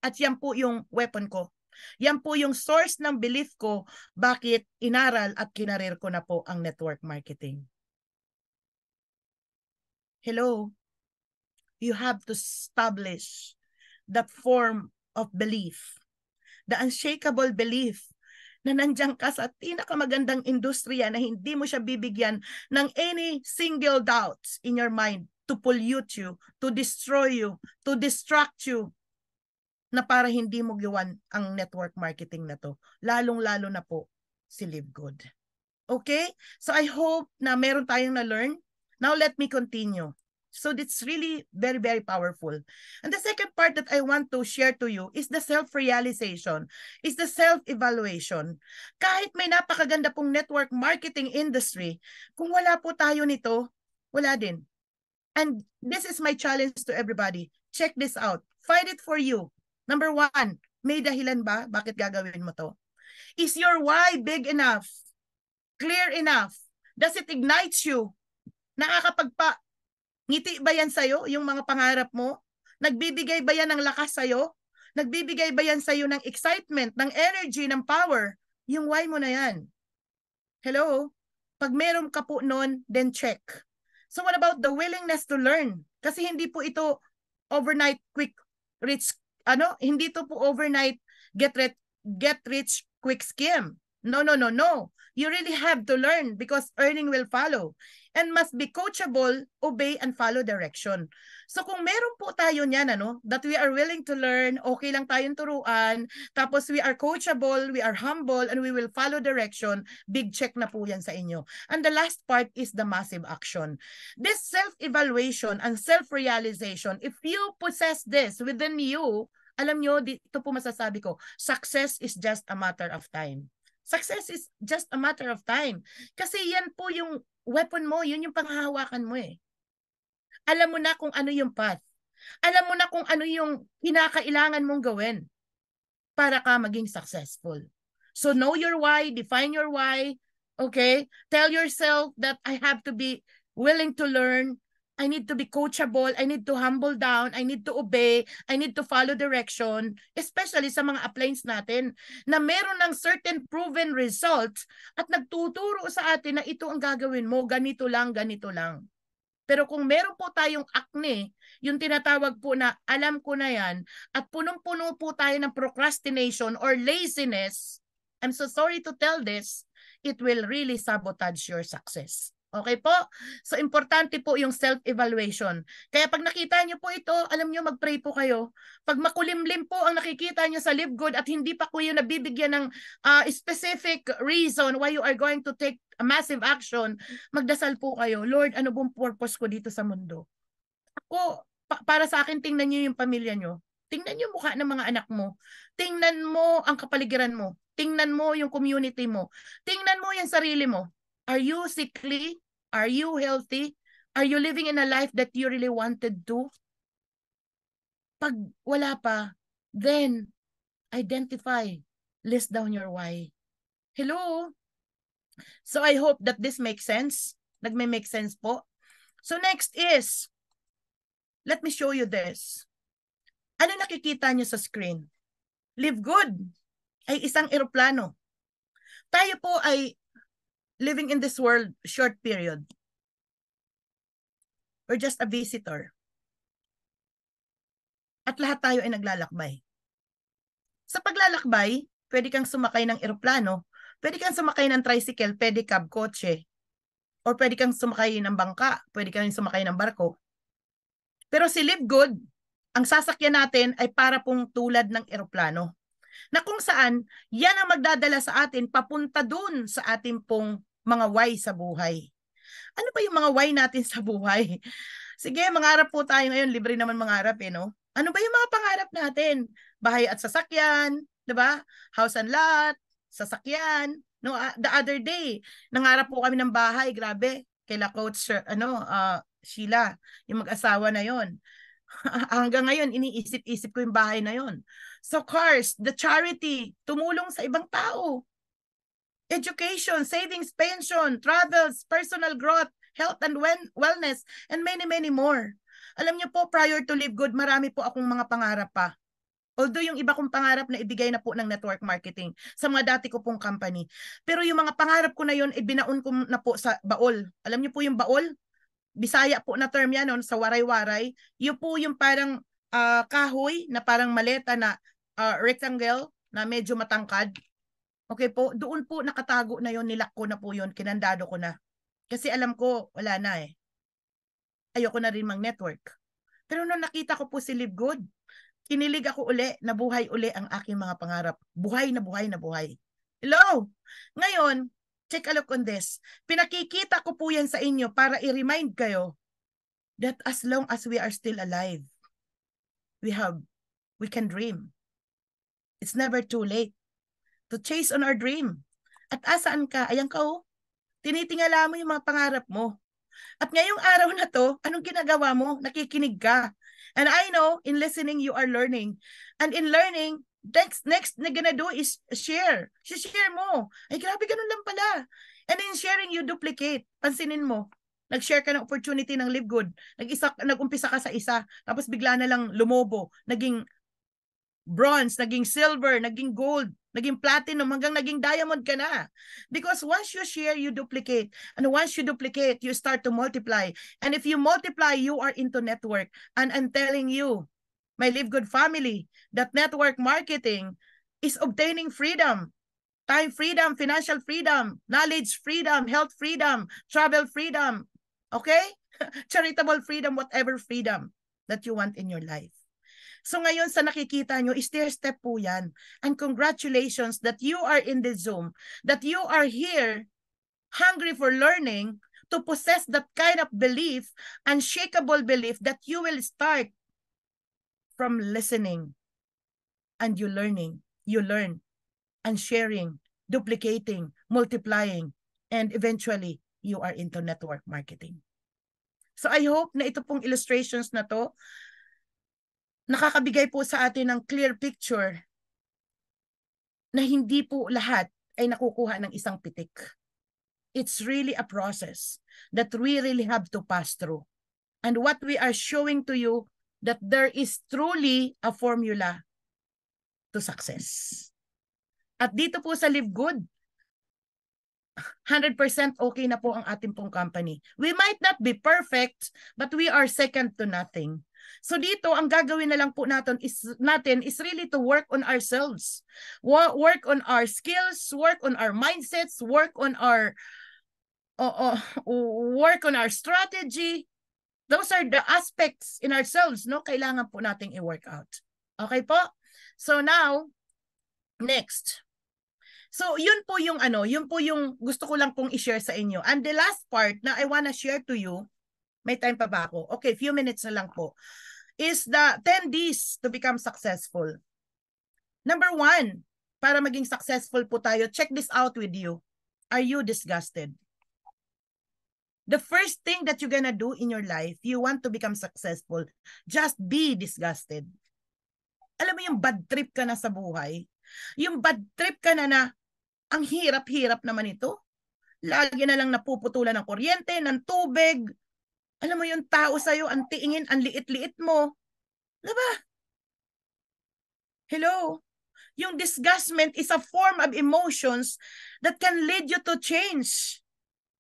At yan po yung weapon ko. Yan po yung source ng belief ko bakit inaral at kinarir ko na po ang network marketing. Hello? You have to establish that form of belief, the unshakable belief na nandiyan ka sa pinakamagandang industriya na hindi mo siya bibigyan ng any single doubts in your mind to pollute you, to destroy you, to distract you, na para hindi mo gawan ang network marketing na to. Lalong-lalo na po si Live Good. Okay? So I hope na meron tayong na-learn. Now let me continue. So it's really very, very powerful. And the second part that I want to share to you is the self-realization, is the self-evaluation. Kahit may napakaganda pong network marketing industry, kung wala po tayo nito, wala din. And this is my challenge to everybody. Check this out. Find it for you. Number 1, may dahilan ba? Bakit gagawin mo to? Is your why big enough? Clear enough? Does it ignite you? Ngiti ba yan sa'yo, yung mga pangarap mo? Nagbibigay ba yan ng lakas sa'yo? Nagbibigay ba yan sa'yo ng excitement, ng energy, ng power? Yung why mo na yan. Hello? Pag meron ka po nun, then check. So what about the willingness to learn? Kasi hindi po ito overnight quick rich, hindi ito po overnight get rich quick scheme. No. You really have to learn because earning will follow. And must be coachable, obey, and follow direction. So kung meron po tayo niyan, that we are willing to learn, okay lang tayong turuan, tapos we are coachable, we are humble, and we will follow direction, big check na po yan sa inyo. And the last part is the massive action. This self-evaluation and self-realization, if you possess this within you, alam nyo, dito po masasabi ko, success is just a matter of time. Success is just a matter of time. Kasi yan po yung weapon mo, yun yung panghahawakan mo eh. Alam mo na kung ano yung path. Alam mo na kung ano yung kinakailangan mong gawin para ka maging successful. So know your why, define your why, okay? Tell yourself that I have to be willing to learn, I need to be coachable, I need to humble down, I need to obey, I need to follow direction, especially sa mga uplines natin na meron ng certain proven results at nagtuturo sa atin na ito ang gagawin mo, ganito lang, ganito lang. Pero kung meron po tayong acne, yung tinatawag po na alam ko na yan, at punong-puno po tayo ng procrastination or laziness, I'm so sorry to tell this, it will really sabotage your success. Okay po? So, importante po yung self-evaluation. Kaya pag nakita nyo po ito, alam nyo, mag-pray po kayo. Pag makulimlim po ang nakikita nyo sa Live Good at hindi pa po yung nabibigyan ng specific reason why you are going to take a massive action, magdasal po kayo. Lord, ano bang purpose ko dito sa mundo? Ako, para sa akin, tingnan nyo yung pamilya nyo. Tingnan nyo mukha ng mga anak mo. Tingnan mo ang kapaligiran mo. Tingnan mo yung community mo. Tingnan mo yung sarili mo. Are you sickly? Are you healthy? Are you living in a life that you really wanted to? Pag wala pa, then identify, list down your why. Hello? So I hope that this makes sense. Nagme-make sense po. So next is, let me show you this. Ano nakikita nyo sa screen? Live Good ay isang eroplano. Tayo po ay living in this world short period. We're just a visitor. At lahat tayo ay naglalakbay. Sa paglalakbay, pwede kang sumakay ng eroplano, pwede kang sumakay ng tricycle, pedicab, kotse, or pwede kang sumakay ng bangka, pwede kang sumakay ng barko. Pero si Live Good, ang sasakyan natin ay para pong tulad ng eroplano. Na kung saan, yan ang magdadala sa atin papunta dun sa ating pong mga why sa buhay. Ano ba yung mga why natin sa buhay? Sige, mangarap po tayo ngayon. Libre naman mangarap no? Ano ba yung mga pangarap natin? Bahay at sasakyan, diba? House and lot, sasakyan. No, the other day, nangarap po kami ng bahay. Grabe, kaila Coach Sheila, yung mag-asawa na yon. Hanggang ngayon, iniisip-isip ko yung bahay na yon. So cars, the charity, tumulong sa ibang tao. Education, savings, pension, travels, personal growth, health and wellness, and many, many more. Alam niyo po, prior to Live Good, marami po akong mga pangarap pa. Although yung iba kong pangarap na ibigay na po ng network marketing sa mga dati ko pong company. Pero yung mga pangarap ko na yun, ibinaon ko na po sa baol. Alam niyo po yung baol? Bisaya po na term yan, sa waray-waray. Yun po yung parang kahoy na parang maleta na rectangle na medyo matangkad. Okay po, doon po nakatago na yon, nilak ko na po yon, kinandado ko na. Kasi alam ko, wala na Ayoko na rin mag-network. Pero nung nakita ko po si Live Good, kinilig ako uli, nabuhay uli ang aking mga pangarap. Buhay na buhay na buhay. Hello? Ngayon, take a look on this. Pinakikita ko po yan sa inyo para i-remind kayo that as long as we are still alive, we can dream. It's never too late to chase on our dream. At asaan ka? Ayan ka oh. Tinitingala mo yung mga pangarap mo. At ngayong araw na to, anong ginagawa mo? Nakikinig ka. And I know, in listening, you are learning. And in learning, next na gonna do is share. Share mo. Ay, grabe, ganun lang pala. And in sharing, you duplicate. Pansinin mo. Nag-share ka ng opportunity ng Live Good. Nag-umpisa ka sa isa. Tapos bigla na lang lumobo. Naging bronze, naging silver, naging gold, naging platinum, hanggang naging diamond ka na. Because once you share, you duplicate. And once you duplicate, you start to multiply. And if you multiply, you are into network. And I'm telling you, my Live Good family, that network marketing is obtaining freedom. Time freedom, financial freedom, knowledge freedom, health freedom, travel freedom. Okay? Charitable freedom, whatever freedom that you want in your life. So ngayon sa nakikita nyo, stair-step po yan. And congratulations that you are in the Zoom, that you are here hungry for learning to possess that kind of belief, unshakable belief that you will start from listening and you learn, and sharing, duplicating, multiplying, and eventually you are into network marketing. So I hope na ito pong illustrations na to nakakabigay po sa atin ng clear picture na hindi po lahat ay nakukuha ng isang pitik. It's really a process that we really have to pass through. And what we are showing to you, that there is truly a formula to success. At dito po sa Live Good, 100% okay na po ang ating pong company. We might not be perfect, but we are second to nothing. So dito, ang gagawin na lang po natin is really to work on ourselves. Work on our skills, work on our mindsets, work on our strategy. Those are the aspects in ourselves, no? Kailangan po nating i-work out. Okay po? So now, next. So yun po yung gusto ko lang pong i-share sa inyo. And the last part na I wanna share to you, may time pa ba ako? Okay, few minutes na lang po. Is the 10 Ds to become successful. Number 1, para maging successful po tayo, check this out with you. Are you disgusted? The first thing that you're gonna do in your life, you want to become successful, just be disgusted. Alam mo yung bad trip ka na sa buhay? Yung bad trip ka na ang hirap-hirap naman ito. Lagi na lang napuputulan ng kuryente, ng tubig. Alam mo yung tao sa'yo, ang tiingin, ang liit-liit mo. Diba? Hello? Yung disgustment is a form of emotions that can lead you to change.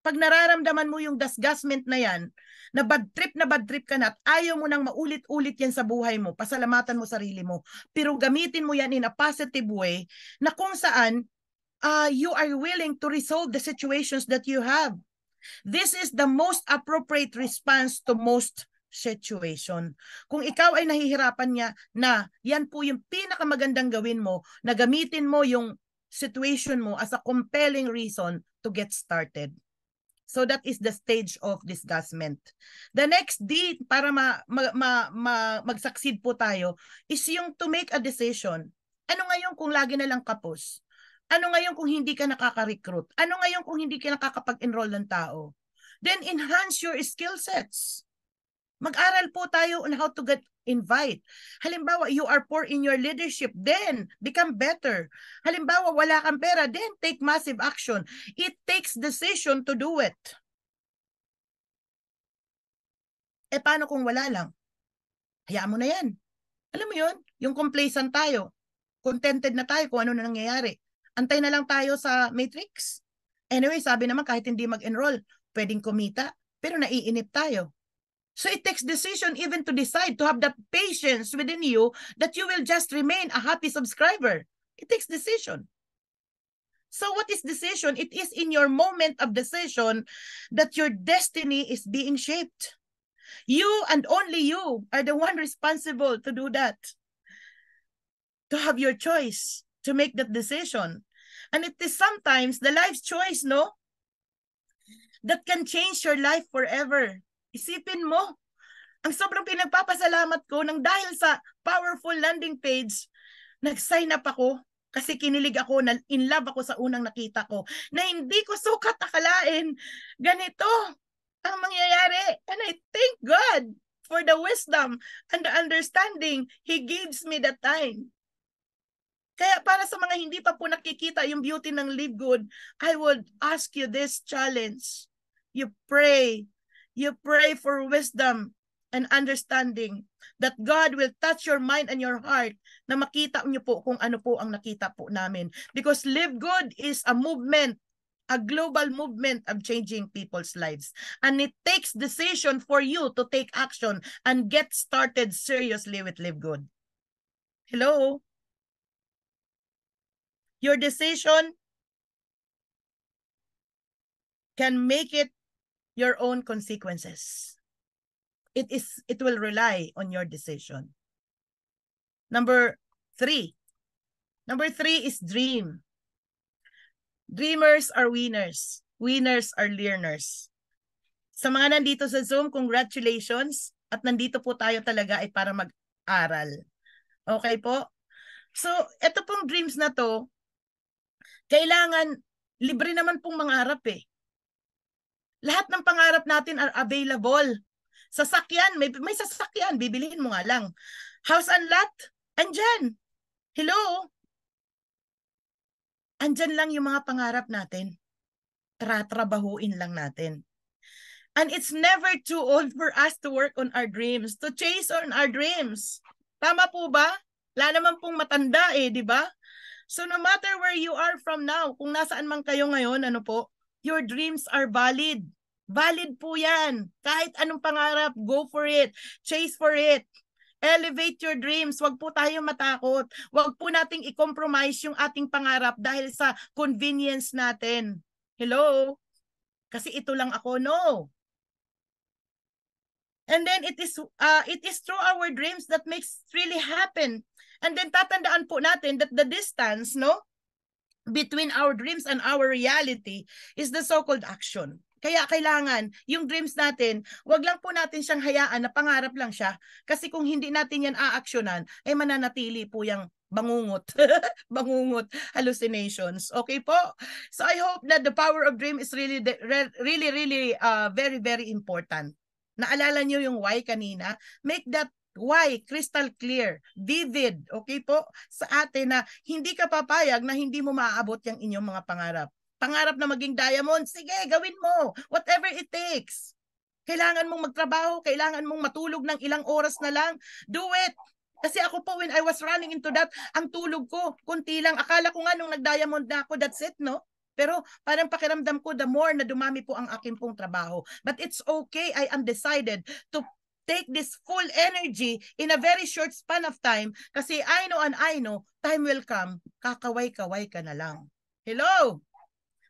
Pag nararamdaman mo yung disgustment na yan, na bad trip ka na at ayaw mo nang maulit-ulit yan sa buhay mo, pasalamatan mo sarili mo, pero gamitin mo yan in a positive way na kung saan you are willing to resolve the situations that you have. This is the most appropriate response to most situation. Kung ikaw ay nahihirapan niya na yan po yung pinakamagandang gawin mo, na gamitin mo yung situation mo as a compelling reason to get started. So that is the stage of disgustment. The next D para mag-succeed po tayo is yung to make a decision. Ano ngayon kung lagi na lang kapos? Ano ngayon kung hindi ka nakaka-recruit? Ano ngayon kung hindi ka nakakapag-enroll ng tao? Then enhance your skill sets. Mag-aral po tayo on how to get invite. Halimbawa, you are poor in your leadership, then become better. Halimbawa, wala kang pera, then take massive action. It takes decision to do it. Paano kung wala lang? Hayaan mo na yan. Alam mo yun? Yung complacent tayo. Contented na tayo kung ano na nangyayari. Antay na lang tayo sa matrix. Anyway, sabi naman kahit hindi mag-enroll, pwedeng kumita, pero naiinip tayo. So it takes decision even to decide to have that patience within you that you will just remain a happy subscriber. It takes decision. So what is decision? It is in your moment of decision that your destiny is being shaped. You and only you are the one responsible to do that. To have your choice, to make that decision. And it is sometimes the life's choice, no? That can change your life forever. Isipin mo, Ang sobrang pinagpapasalamat ko nang dahil sa powerful landing page, nag-sign up ako kasi kinilig ako, na in love ako sa unang nakita ko na hindi ko sukat akalain ganito ang mangyayari. And I thank God for the wisdom and the understanding He gives me that time. Kaya para sa mga hindi pa po nakikita yung beauty ng Live Good, I would ask you this challenge. You pray for wisdom and understanding that God will touch your mind and your heart na makita niyo po kung ano po ang nakita po namin. Because Live Good is a movement, a global movement of changing people's lives. And it takes decision for you to take action and get started seriously with Live Good. Hello? Your decision can make it your own consequences. It will rely on your decision. Number 3. Number 3 is dream. Dreamers are winners. Winners are learners. Sa mga nandito sa Zoom, congratulations. At nandito po tayo talaga ay para mag-aral. Okay po? So, ito pong dreams na to, kailangan, libre naman pong mangarap eh. Lahat ng pangarap natin are available. Sasakyan, may sasakyan, bibilihin mo nga lang. House and lot, andyan. Hello? Andyan lang yung mga pangarap natin. Tratrabahuin lang natin. And it's never too old for us to work on our dreams, to chase on our dreams. Tama po ba? Wala naman pong matanda eh, di ba? So no matter where you are from now, kung nasaan man kayo ngayon, ano po, your dreams are valid. Valid po yan. Kahit anong pangarap, go for it. Chase for it. Elevate your dreams. Huwag po tayo matakot. Huwag po nating i-compromise yung ating pangarap dahil sa convenience natin. Hello? Kasi ito lang ako. No. And then it is through our dreams that makes it really happen. And then tatandaan po natin that the distance, no, between our dreams and our reality is the so-called action. Kaya kailangan, yung dreams natin, wag lang po natin siyang hayaan na pangarap lang siya. Kasi kung hindi natin yan aaksyonan, ay mananatili po yung bangungot. Bangungot hallucinations. Okay po? So I hope that the power of dream is really very, very important. Naalala nyo yung why kanina? Make that why crystal clear, vivid, okay po, sa atin na hindi ka papayag na hindi mo maaabot yung inyong mga pangarap. Pangarap na maging diamond, sige, gawin mo. Whatever it takes. Kailangan mong magtrabaho, kailangan mong matulog ng ilang oras na lang, do it. Kasi ako po, when I was running into that, ang tulog ko, kunti lang. Akala ko nga nung nag-diamond na ako, that's it, no? Pero parang pakiramdam ko, the more na dumami po ang aking pong trabaho. But it's okay, I am decided to take this full energy in a very short span of time kasi I know, time will come, kakaway-kaway ka na lang. Hello?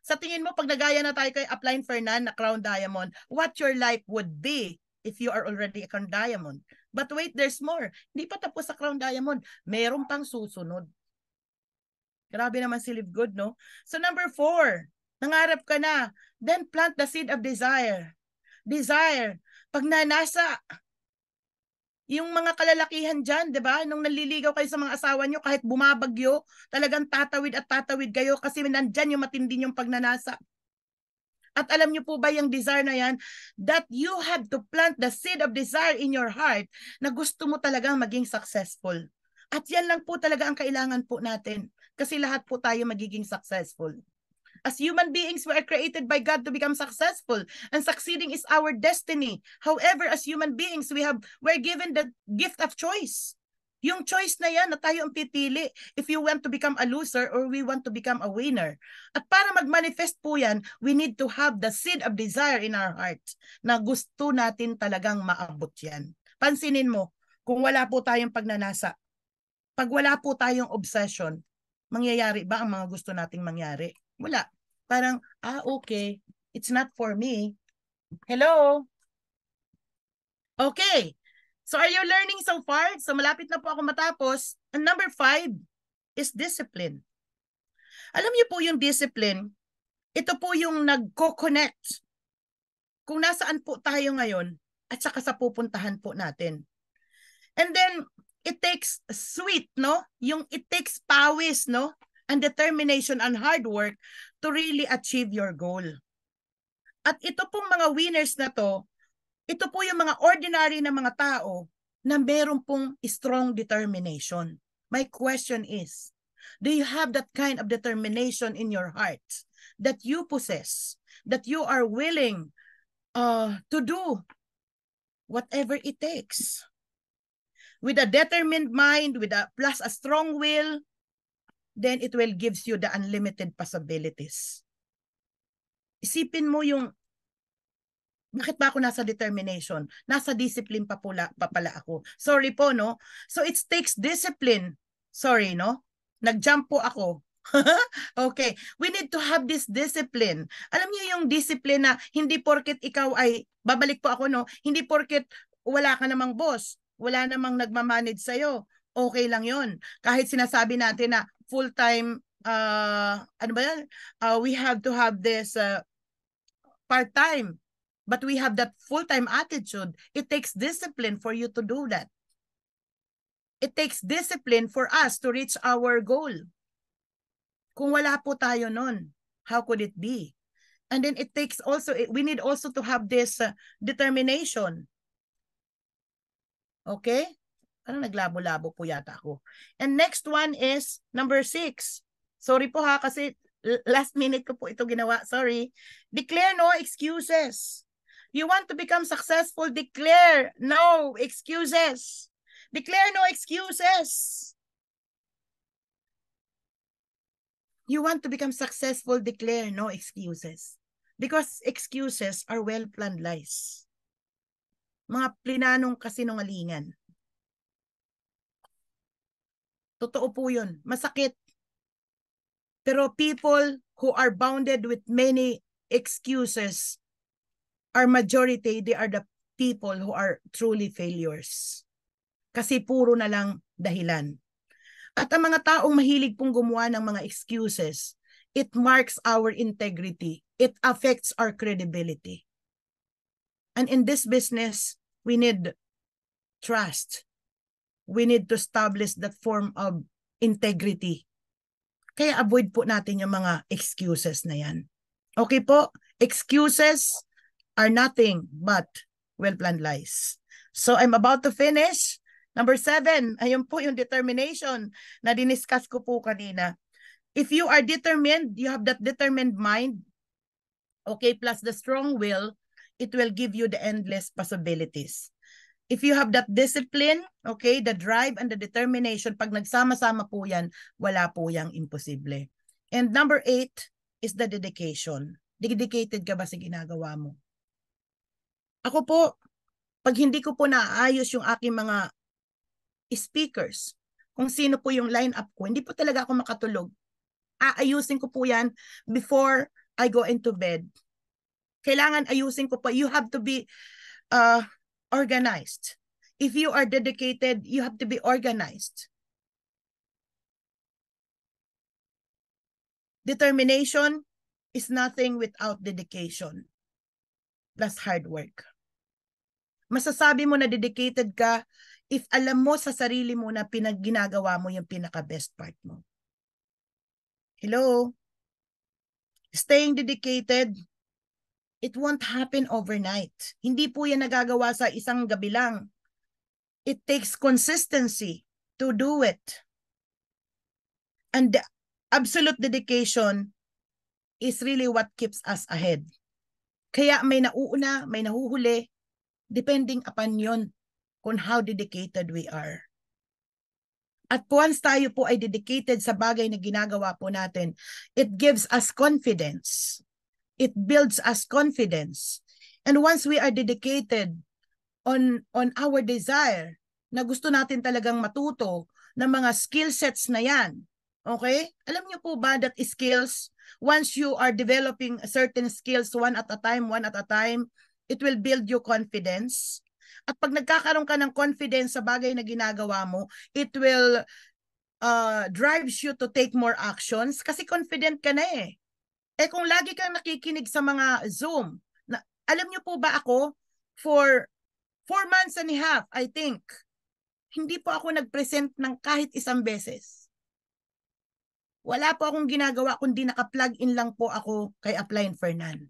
Sa tingin mo, pag nagaya na tayo kay Upline Fernan na Crown Diamond, what your life would be if you are already a Crown Diamond? But wait, there's more. Hindi pa tapos sa Crown Diamond. Meron pang susunod. Grabe naman si Live Good, no? So number 4, nangarap ka na. Then plant the seed of desire. Desire. Pag nasa yung mga kalalakihan dyan, di ba? Nung naliligaw kayo sa mga asawa nyo, kahit bumabagyo, talagang tatawid at tatawid kayo kasi nandyan yung matindi yung pagnanasa. At alam nyo po ba yung desire na yan? That you have to plant the seed of desire in your heart na gusto mo talagang maging successful. At yan lang po talaga ang kailangan po natin. Kasi lahat po tayo magiging successful. As human beings, we are created by God to become successful, and succeeding is our destiny. However, as human beings, we're given the gift of choice. Yung choice na yan na tayo ang pipili if you want to become a loser or we want to become a winner. At para mag-manifest po yan, we need to have the seed of desire in our heart na gusto natin talagang maabot yan. Pansinin mo, kung wala po tayong pagnanasa, pag wala po tayong obsession, mangyayari ba ang mga gusto nating mangyari? Wala. Parang, okay, it's not for me. Hello? Okay. So are you learning so far? So malapit na po ako matapos. And number 5 is discipline. Alam niyo po yung discipline, ito po yung nagko-connect. Kung nasaan po tayo ngayon, at saka sa pupuntahan po natin. And then, it takes sweat, no? It takes pawis, no? And determination and hard work to really achieve your goal. At ito pong mga winners na to, ito po yung mga ordinary na mga tao na meron pong strong determination. My question is, do you have that kind of determination in your heart that you possess, that you are willing to do whatever it takes? With a determined mind, plus a strong will, then it will gives you the unlimited possibilities. Isipin mo bakit ba ako nasa determination? Nasa discipline pa pala ako. Sorry po, no? So it takes discipline. Sorry, no? Nag-jump po ako. Okay. We need to have this discipline. Alam niyo yung discipline na hindi porket ikaw ay, babalik po ako, no? Hindi porket wala ka namang boss, wala namang nagmamanage sa'yo, okay lang yon. Kahit sinasabi natin na full-time, ano ba yan? We have to have this part-time. But we have that full-time attitude. It takes discipline for you to do that. It takes discipline for us to reach our goal. Kung wala po tayo nun, how could it be? And then it takes also, we need also to have this determination. Okay? Parang naglabo-labo po yata ako. And next one is number 6. Sorry po ha, kasi last minute ko po ito ginawa. Sorry. Declare no excuses. You want to become successful, declare no excuses. Declare no excuses. You want to become successful, declare no excuses. Because excuses are well-planned lies. Mga plinanong kasinungalingan. Totoo po yun. Masakit. Pero people who are bounded with many excuses, our majority, they are the people who are truly failures. Kasi puro na lang dahilan. At ang mga taong mahilig pong gumawa ng mga excuses, it marks our integrity. It affects our credibility. And in this business, we need trust. We need to establish that form of integrity. Kaya avoid po natin yung mga excuses na yan. Okay po? Excuses are nothing but well-planned lies. So I'm about to finish. Number 7, ayun po yung determination na diniscuss ko po kanina. If you are determined, you have that determined mind, okay, plus the strong will, it will give you the endless possibilities. If you have that discipline, okay, the drive and the determination, pag nagsama-sama po yan, wala po yang imposible. And number 8 is the dedication. Dedicated ka ba sa ginagawa mo? Ako po, pag hindi ko po naayos yung aking mga speakers, kung sino po yung line-up ko, hindi po talaga ako makatulog. Aayusin ko po yan before I go into bed. Kailangan ayusin ko po. You have to be organized. If you are dedicated, you have to be organized. Determination is nothing without dedication. Plus hard work. Masasabi mo na dedicated ka if alam mo sa sarili mo na ginagawa mo yung pinaka-best part mo. Hello? Staying dedicated, it won't happen overnight. Hindi po yan nagagawa sa isang gabi lang. It takes consistency to do it. And the absolute dedication is really what keeps us ahead. Kaya may nauuna, may nahuhuli, depending upon yon kung how dedicated we are. At once tayo po ay dedicated sa bagay na ginagawa po natin, it gives us confidence. It builds us confidence. And once we are dedicated on our desire, na gusto natin talagang matuto ng mga skill sets na yan, okay? Alam niyo po ba that skills, once you are developing certain skills one at a time, it will build your confidence. At pag nagkakaroon ka ng confidence sa bagay na ginagawa mo, it will drives you to take more actions kasi confident ka na eh. Eh kung lagi kang nakikinig sa mga Zoom, alam niyo po ba ako, for 4 months and a half, I think, hindi po ako nag-present ng kahit isang beses. Wala po akong ginagawa kundi naka-plug in lang po ako kay Upline Fernan.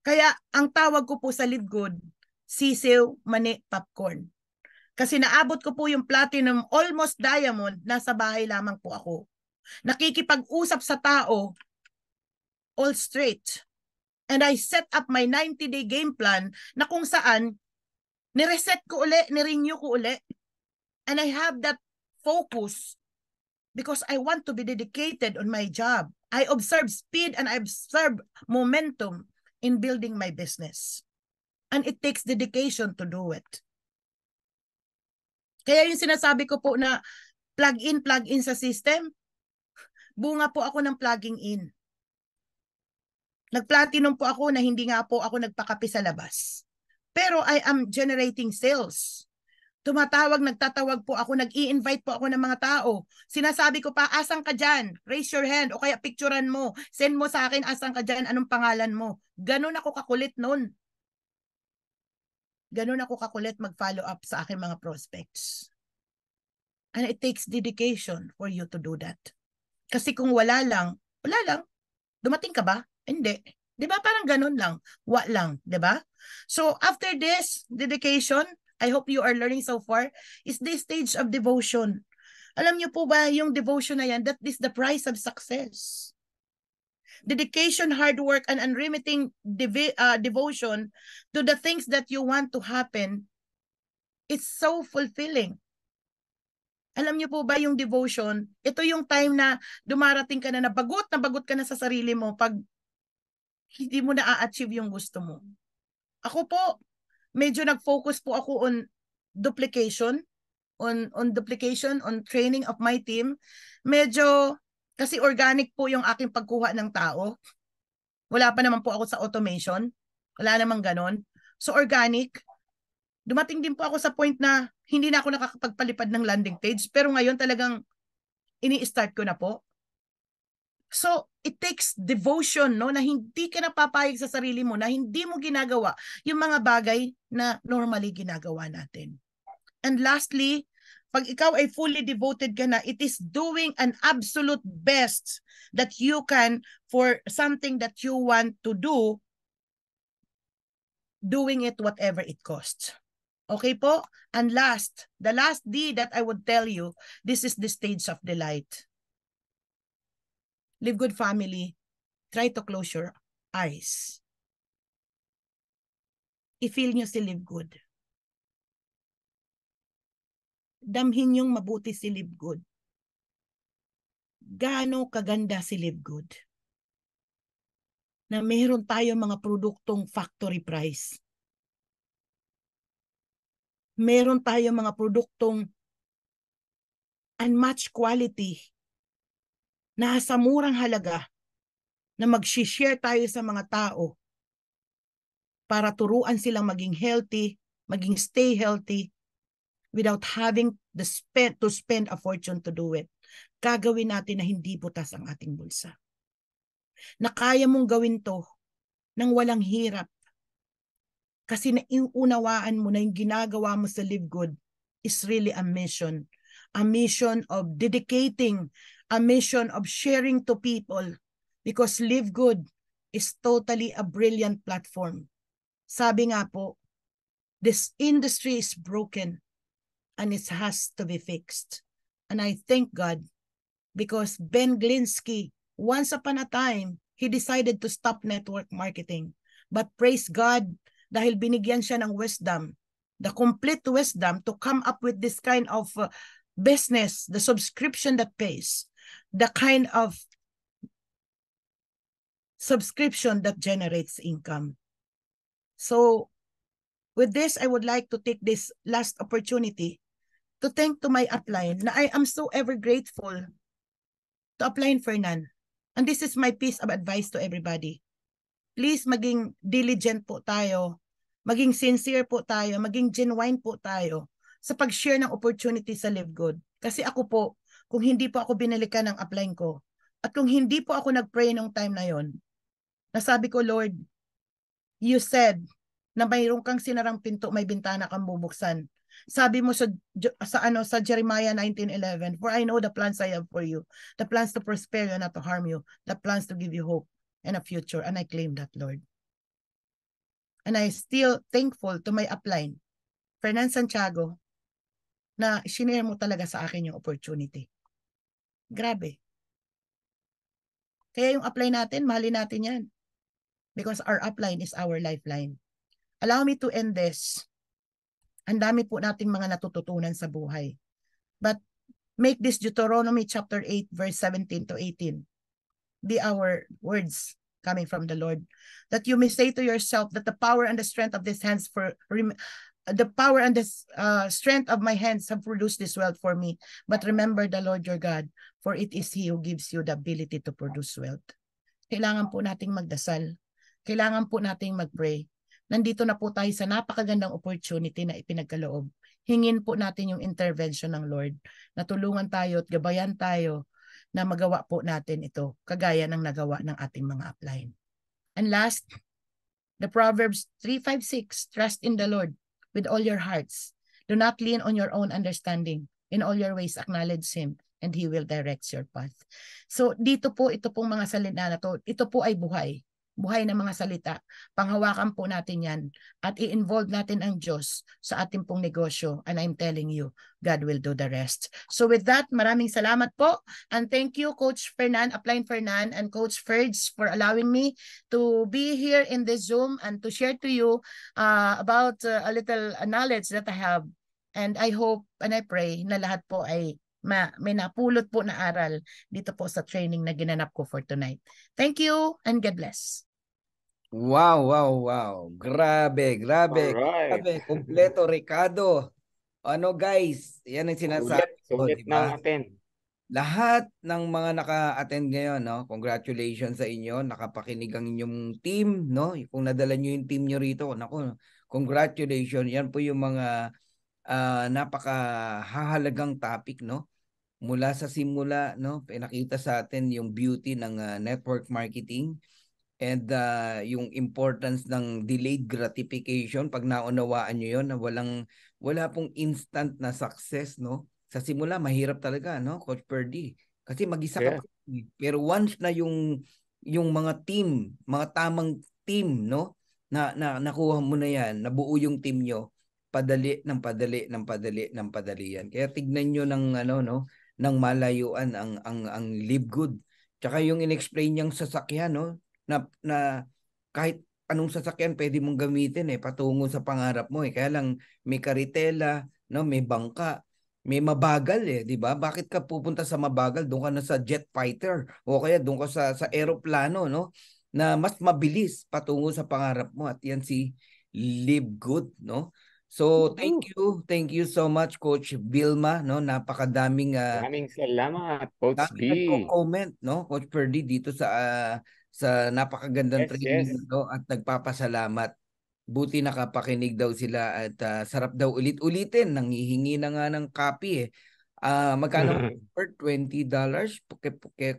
Kaya ang tawag ko po sa Live Good, sisiw, mani, popcorn. Kasi naabot ko po yung platinum, almost diamond, nasa bahay lamang po ako. Nakikipag-usap sa tao, all straight. And I set up my 90-day game plan na kung saan nireset ko uli, nirenew ko uli. And I have that focus because I want to be dedicated on my job. I observe speed and I observe momentum in building my business. And it takes dedication to do it. Kaya yung sinasabi ko po na plug in sa system, bunga po ako ng plugging in. Nag-platinum po ako na hindi nga po ako nagpakapi sa labas. Pero I am generating sales. Nagtatawag po ako, nag-i-invite po ako ng mga tao. Sinasabi ko pa, asan ka dyan? Raise your hand o kaya picturean mo. Send mo sa akin, asan ka dyan? Anong pangalan mo? Ganun ako kakulit nun. Ganun ako kakulit mag-follow up sa aking mga prospects. And it takes dedication for you to do that. Kasi kung wala lang. Dumating ka ba? Hindi. Di ba? Parang ganun lang. Lang. Di ba? So, after this dedication, I hope you are learning so far, is this stage of devotion. Alam niyo po ba, yung devotion na yan, that is the price of success. Dedication, hard work, and unremitting devotion to the things that you want to happen, it's so fulfilling. Alam niyo po ba yung devotion, ito yung time na dumarating ka na bagot ka na sa sarili mo pag hindi mo na-achieve yung gusto mo. Ako po, medyo nag-focus po ako on duplication, on training of my team. Medyo, kasi organic po yung aking pagkuha ng tao. Wala pa naman po ako sa automation. Wala namang ganon. So organic. Dumating din po ako sa point na hindi na ako nakakapagpalipad ng landing page. Pero ngayon talagang ini-start ko na po. So, it takes devotion, no? Na hindi ka napapayag sa sarili mo, na hindi mo ginagawa yung mga bagay na normally ginagawa natin. And lastly, pag ikaw ay fully devoted ka na, it is doing an absolute best that you can for something that you want to do, doing it whatever it costs. Okay po? And the last D that I would tell you, this is the stage of delight. Live Good family, try to close your eyes. I-feel nyo si Live Good. Damhin yung mabuti si Live Good. Gaano kaganda si Live Good. Na meron tayo mga produktong factory price. Meron tayo mga produktong unmatched quality. Nasa murang halaga na mag-share tayo sa mga tao para turuan silang maging healthy, maging stay healthy without having to spend a fortune to do it. Gagawin natin na hindi butas ang ating bulsa. Na kaya mong gawin to nang walang hirap. Kasi naiunawaan mo na yung ginagawa mo sa Live Good is really a mission. A mission of dedicating, a mission of sharing to people, because Live Good is totally a brilliant platform. Sabi nga po, this industry is broken and it has to be fixed. And I thank God because Ben Glinsky, once upon a time, he decided to stop network marketing. But praise God, dahil binigyan siya ng wisdom, the complete wisdom to come up with this kind of business, the subscription that pays, the kind of subscription that generates income. So with this, I would like to take this last opportunity to thank to my upline na I am so ever grateful to Upline Fernan. And this is my piece of advice to everybody. Please maging diligent po tayo, maging sincere po tayo, maging genuine po tayo sa pag-share ng opportunity sa Live Good. Kasi ako po, kung hindi po ako binalikan ng upline ko, at kung hindi po ako nag-pray nung time na yon, nasabi ko, Lord, you said na mayroon kang sinarang pinto, may bintana kang bubuksan. Sabi mo sa Jeremiah 19:11, for I know the plans I have for you, the plans to prosper you, not to harm you, the plans to give you hope and a future. And I claim that, Lord. And I still thankful to my upline, Fernan Santiago, na shinare mo talaga sa akin yung opportunity. Grabe. Kaya yung upline natin, mahalin natin yan. Because our upline is our lifeline. Allow me to end this. Ang dami po nating mga natututunan sa buhay. But make this Deuteronomy chapter 8 verse 17 to 18 be our words coming from the Lord. That you may say to yourself that the power and the strength of these hands the power and the strength of my hands have produced this wealth for me. But remember the Lord your God, for it is He who gives you the ability to produce wealth. Kailangan po nating magdasal. Kailangan po nating mag-pray. Nandito na po tayo sa napakagandang opportunity na ipinagkaloob. Hingin po natin yung intervention ng Lord na tulungan tayo at gabayan tayo na magawa po natin ito kagaya ng nagawa ng ating mga upline. And last, the Proverbs 3:5-6, trust in the Lord with all your hearts. Do not lean on your own understanding. In all your ways acknowledge Him and He will direct your path. So dito po, ito pong mga salita na to, ito po ay buhay. Buhay na mga salita. Panghawakan po natin yan at i-involve natin ang Diyos sa ating pong negosyo. And I'm telling you, God will do the rest. So with that, maraming salamat po. And thank you, Coach Fernan, Upline Fernan, and Coach Ferds for allowing me to be here in this Zoom and to share to you about a little knowledge that I have. And I hope and I pray na lahat po ay may napulot po na aral dito po sa training na ginanap ko for tonight. Thank you and God bless. Wow, wow, wow. Grabe, grabe. Alright. Grabe, kompleto, Ricardo. Ano guys, yan ang sinasabi ko, Sulit di ba? natin. Lahat ng mga naka-attend ngayon, no? Congratulations sa inyo. Nakapakinig ang inyong team, no? Kung nadala nyo yung team nyo rito, naku, congratulations. Yan po yung mga napakahahalagang topic, no? Mula sa simula, no? Pinakita sa atin yung beauty ng network marketing. And yung importance ng delayed gratification, pag naunawaan nyo yun, na wala pong instant na success, no? Sa simula, mahirap talaga, no, Coach Perdy? Kasi mag-isa ka pa. Pero once na yung mga team, mga tamang team, no, na nakuha mo na yan, nabuo yung team nyo, padali yan. Kaya tignan nyo ng malayuan ang Live Good. Tsaka yung in-explain niyang sasakyan, no, na kahit anong sasakyan pwede mong gamitin patungo sa pangarap mo kaya lang may karitela, no, may bangka, may mabagal di ba? Bakit ka pupunta sa mabagal? Doon ka na sa jet fighter o kaya doon ka sa eroplano, no, na mas mabilis patungo sa pangarap mo, at yan si Live Good, no? So thank you so much, Coach Vilma, no? Napakadaming maraming salamat, Coach B. nagko-comment, no, Coach Perdy, dito sa napakagandang training nito at nagpapasalamat. Buti nakapakinig daw sila at sarap daw ulit-ulitin. Nanghihingi na nga ng copy magkano per $20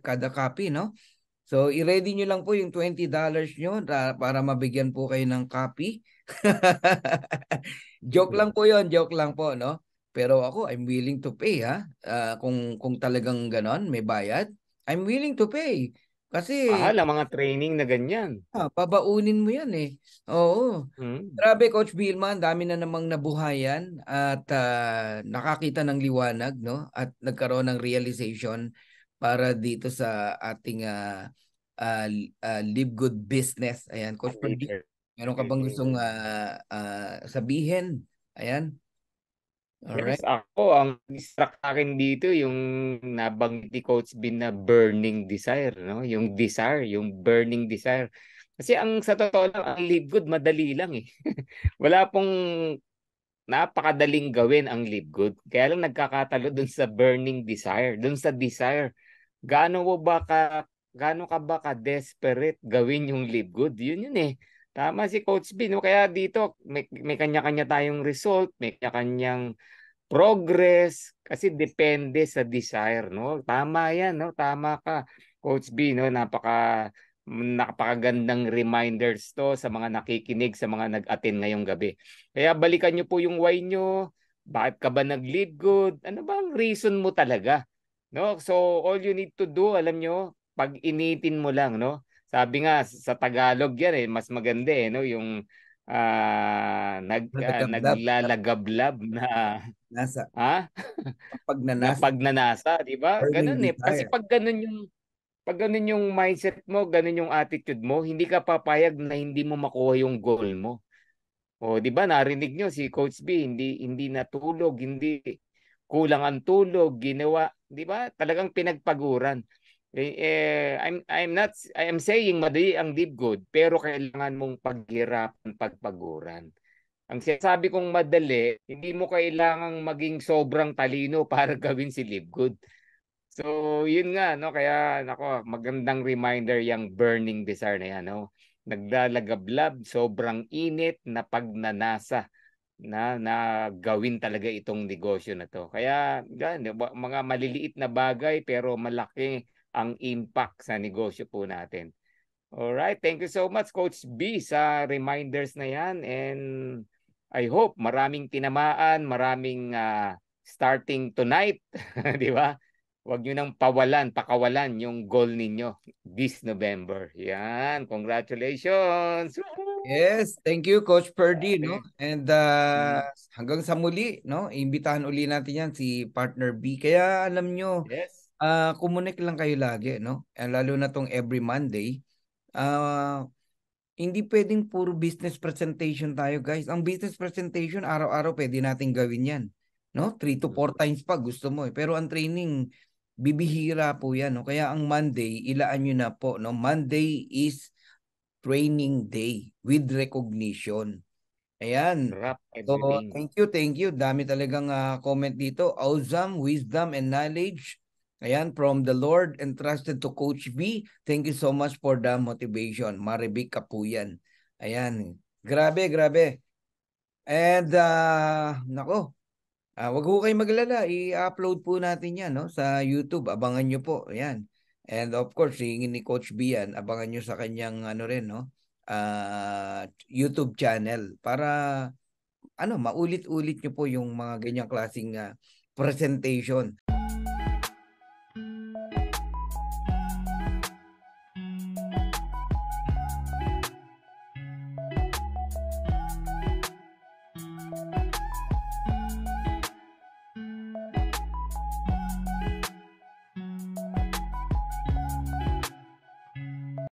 kada copy, no? So i-ready nyo lang po yung $20 nyo para mabigyan po kayo ng copy. Joke lang po yon, joke lang po, no? Pero ako, I'm willing to pay, kung talagang ganon, may bayad, I'm willing to pay. Kasi mahal ang mga training na ganyan. Babaunin mo yan Oo. Grabe, Coach Vilma, dami na namang nabuhayan at nakakita ng liwanag, no? At nagkaroon ng realization para dito sa ating Live Good business. Ayan, Coach Perdy, meron ka bang gustong sabihin? Ayan. Alright. Yes, ako, ang distract akin dito yung nabanggit ni Coach Bin na burning desire, no? Yung desire, yung burning desire. Kasi sa totoo lang, ang Live Good, madali lang Wala pong napakadaling gawin ang Live Good. Kaya lang nagkakatalo dun sa burning desire, dun sa desire. Gaano ka ba ka-desperate gawin yung Live Good? Yun Tama si Coach B, no? Kaya dito may kanya-kanya tayong result, may kanya-kanyang progress kasi depende sa desire, no? Tama 'yan, no? Tama ka, Coach B, no? napakagandang reminders to sa mga nakikinig, sa mga nag-attend ngayong gabi. Kaya balikan nyo po yung why nyo. Bakit ka ba nag-lead good? Ano ba ang reason mo talaga? No? So all you need to do, alam nyo, pag-initin mo lang, no? Sabi nga sa Tagalog yan mas maganda no, yung naglalagablab na Nasa. ha? Pag Na nanasa. pagnanasa, di ba? Burning Ganun kasi desire. pag ganun yung mindset mo, ganun yung attitude mo, hindi ka papayag na hindi mo makuha yung goal mo. O, di ba, narinig nyo si Coach B, hindi natulog, hindi kulang ang tulog, ginawa, di ba? Talagang pinagpaguran. I am saying madali ang deep good, pero kailangan mong paghirapan, pagpaguran. Ang sinasabi kong madali, hindi mo kailangang maging sobrang talino para gawin si live good. So, yun nga, no? Kaya, nako, magandang reminder yung burning desire na yan, no? Naglalagablab, sobrang init na pagnanasa na gawin talaga itong negosyo na to. Kaya, yan, mga maliliit na bagay pero malaki ang impact sa negosyo po natin. Alright, thank you so much Coach B sa reminders na yan, and I hope maraming tinamaan, maraming starting tonight, di ba? Huwag nyo nang pakawalan yung goal ninyo this November. Yan, congratulations! Yes, thank you Coach Purdy, no? Okay. And hanggang sa muli, no? Imbitahan uli natin yan si Partner B. Kaya alam nyo, Yes. connect lang kayo lagi, no? Lalo na tong every Monday. Hindi pwedeng puro business presentation tayo, guys. Ang business presentation, araw-araw pwede natin gawin yan. No? 3 to 4 times pa gusto mo. Pero ang training, bibihira po yan. No? Kaya ang Monday, ilaan nyo na po. No? Monday is training day with recognition. Ayan. So, thank you. Dami talagang comment dito. Awesome, wisdom and knowledge. Ayan, from the Lord entrusted to Coach B. Thank you so much for the motivation. Maribik ka po yan. Ayan. Grabe, grabe. And, nako, wag ho kayo maglala. I-upload po natin yan, no, sa YouTube. Abangan nyo po. Ayan. And of course, hingin ni Coach B yan. Abangan nyo sa kanyang ano rin, no, YouTube channel para maulit-ulit nyo po yung mga ganyang klaseng presentation.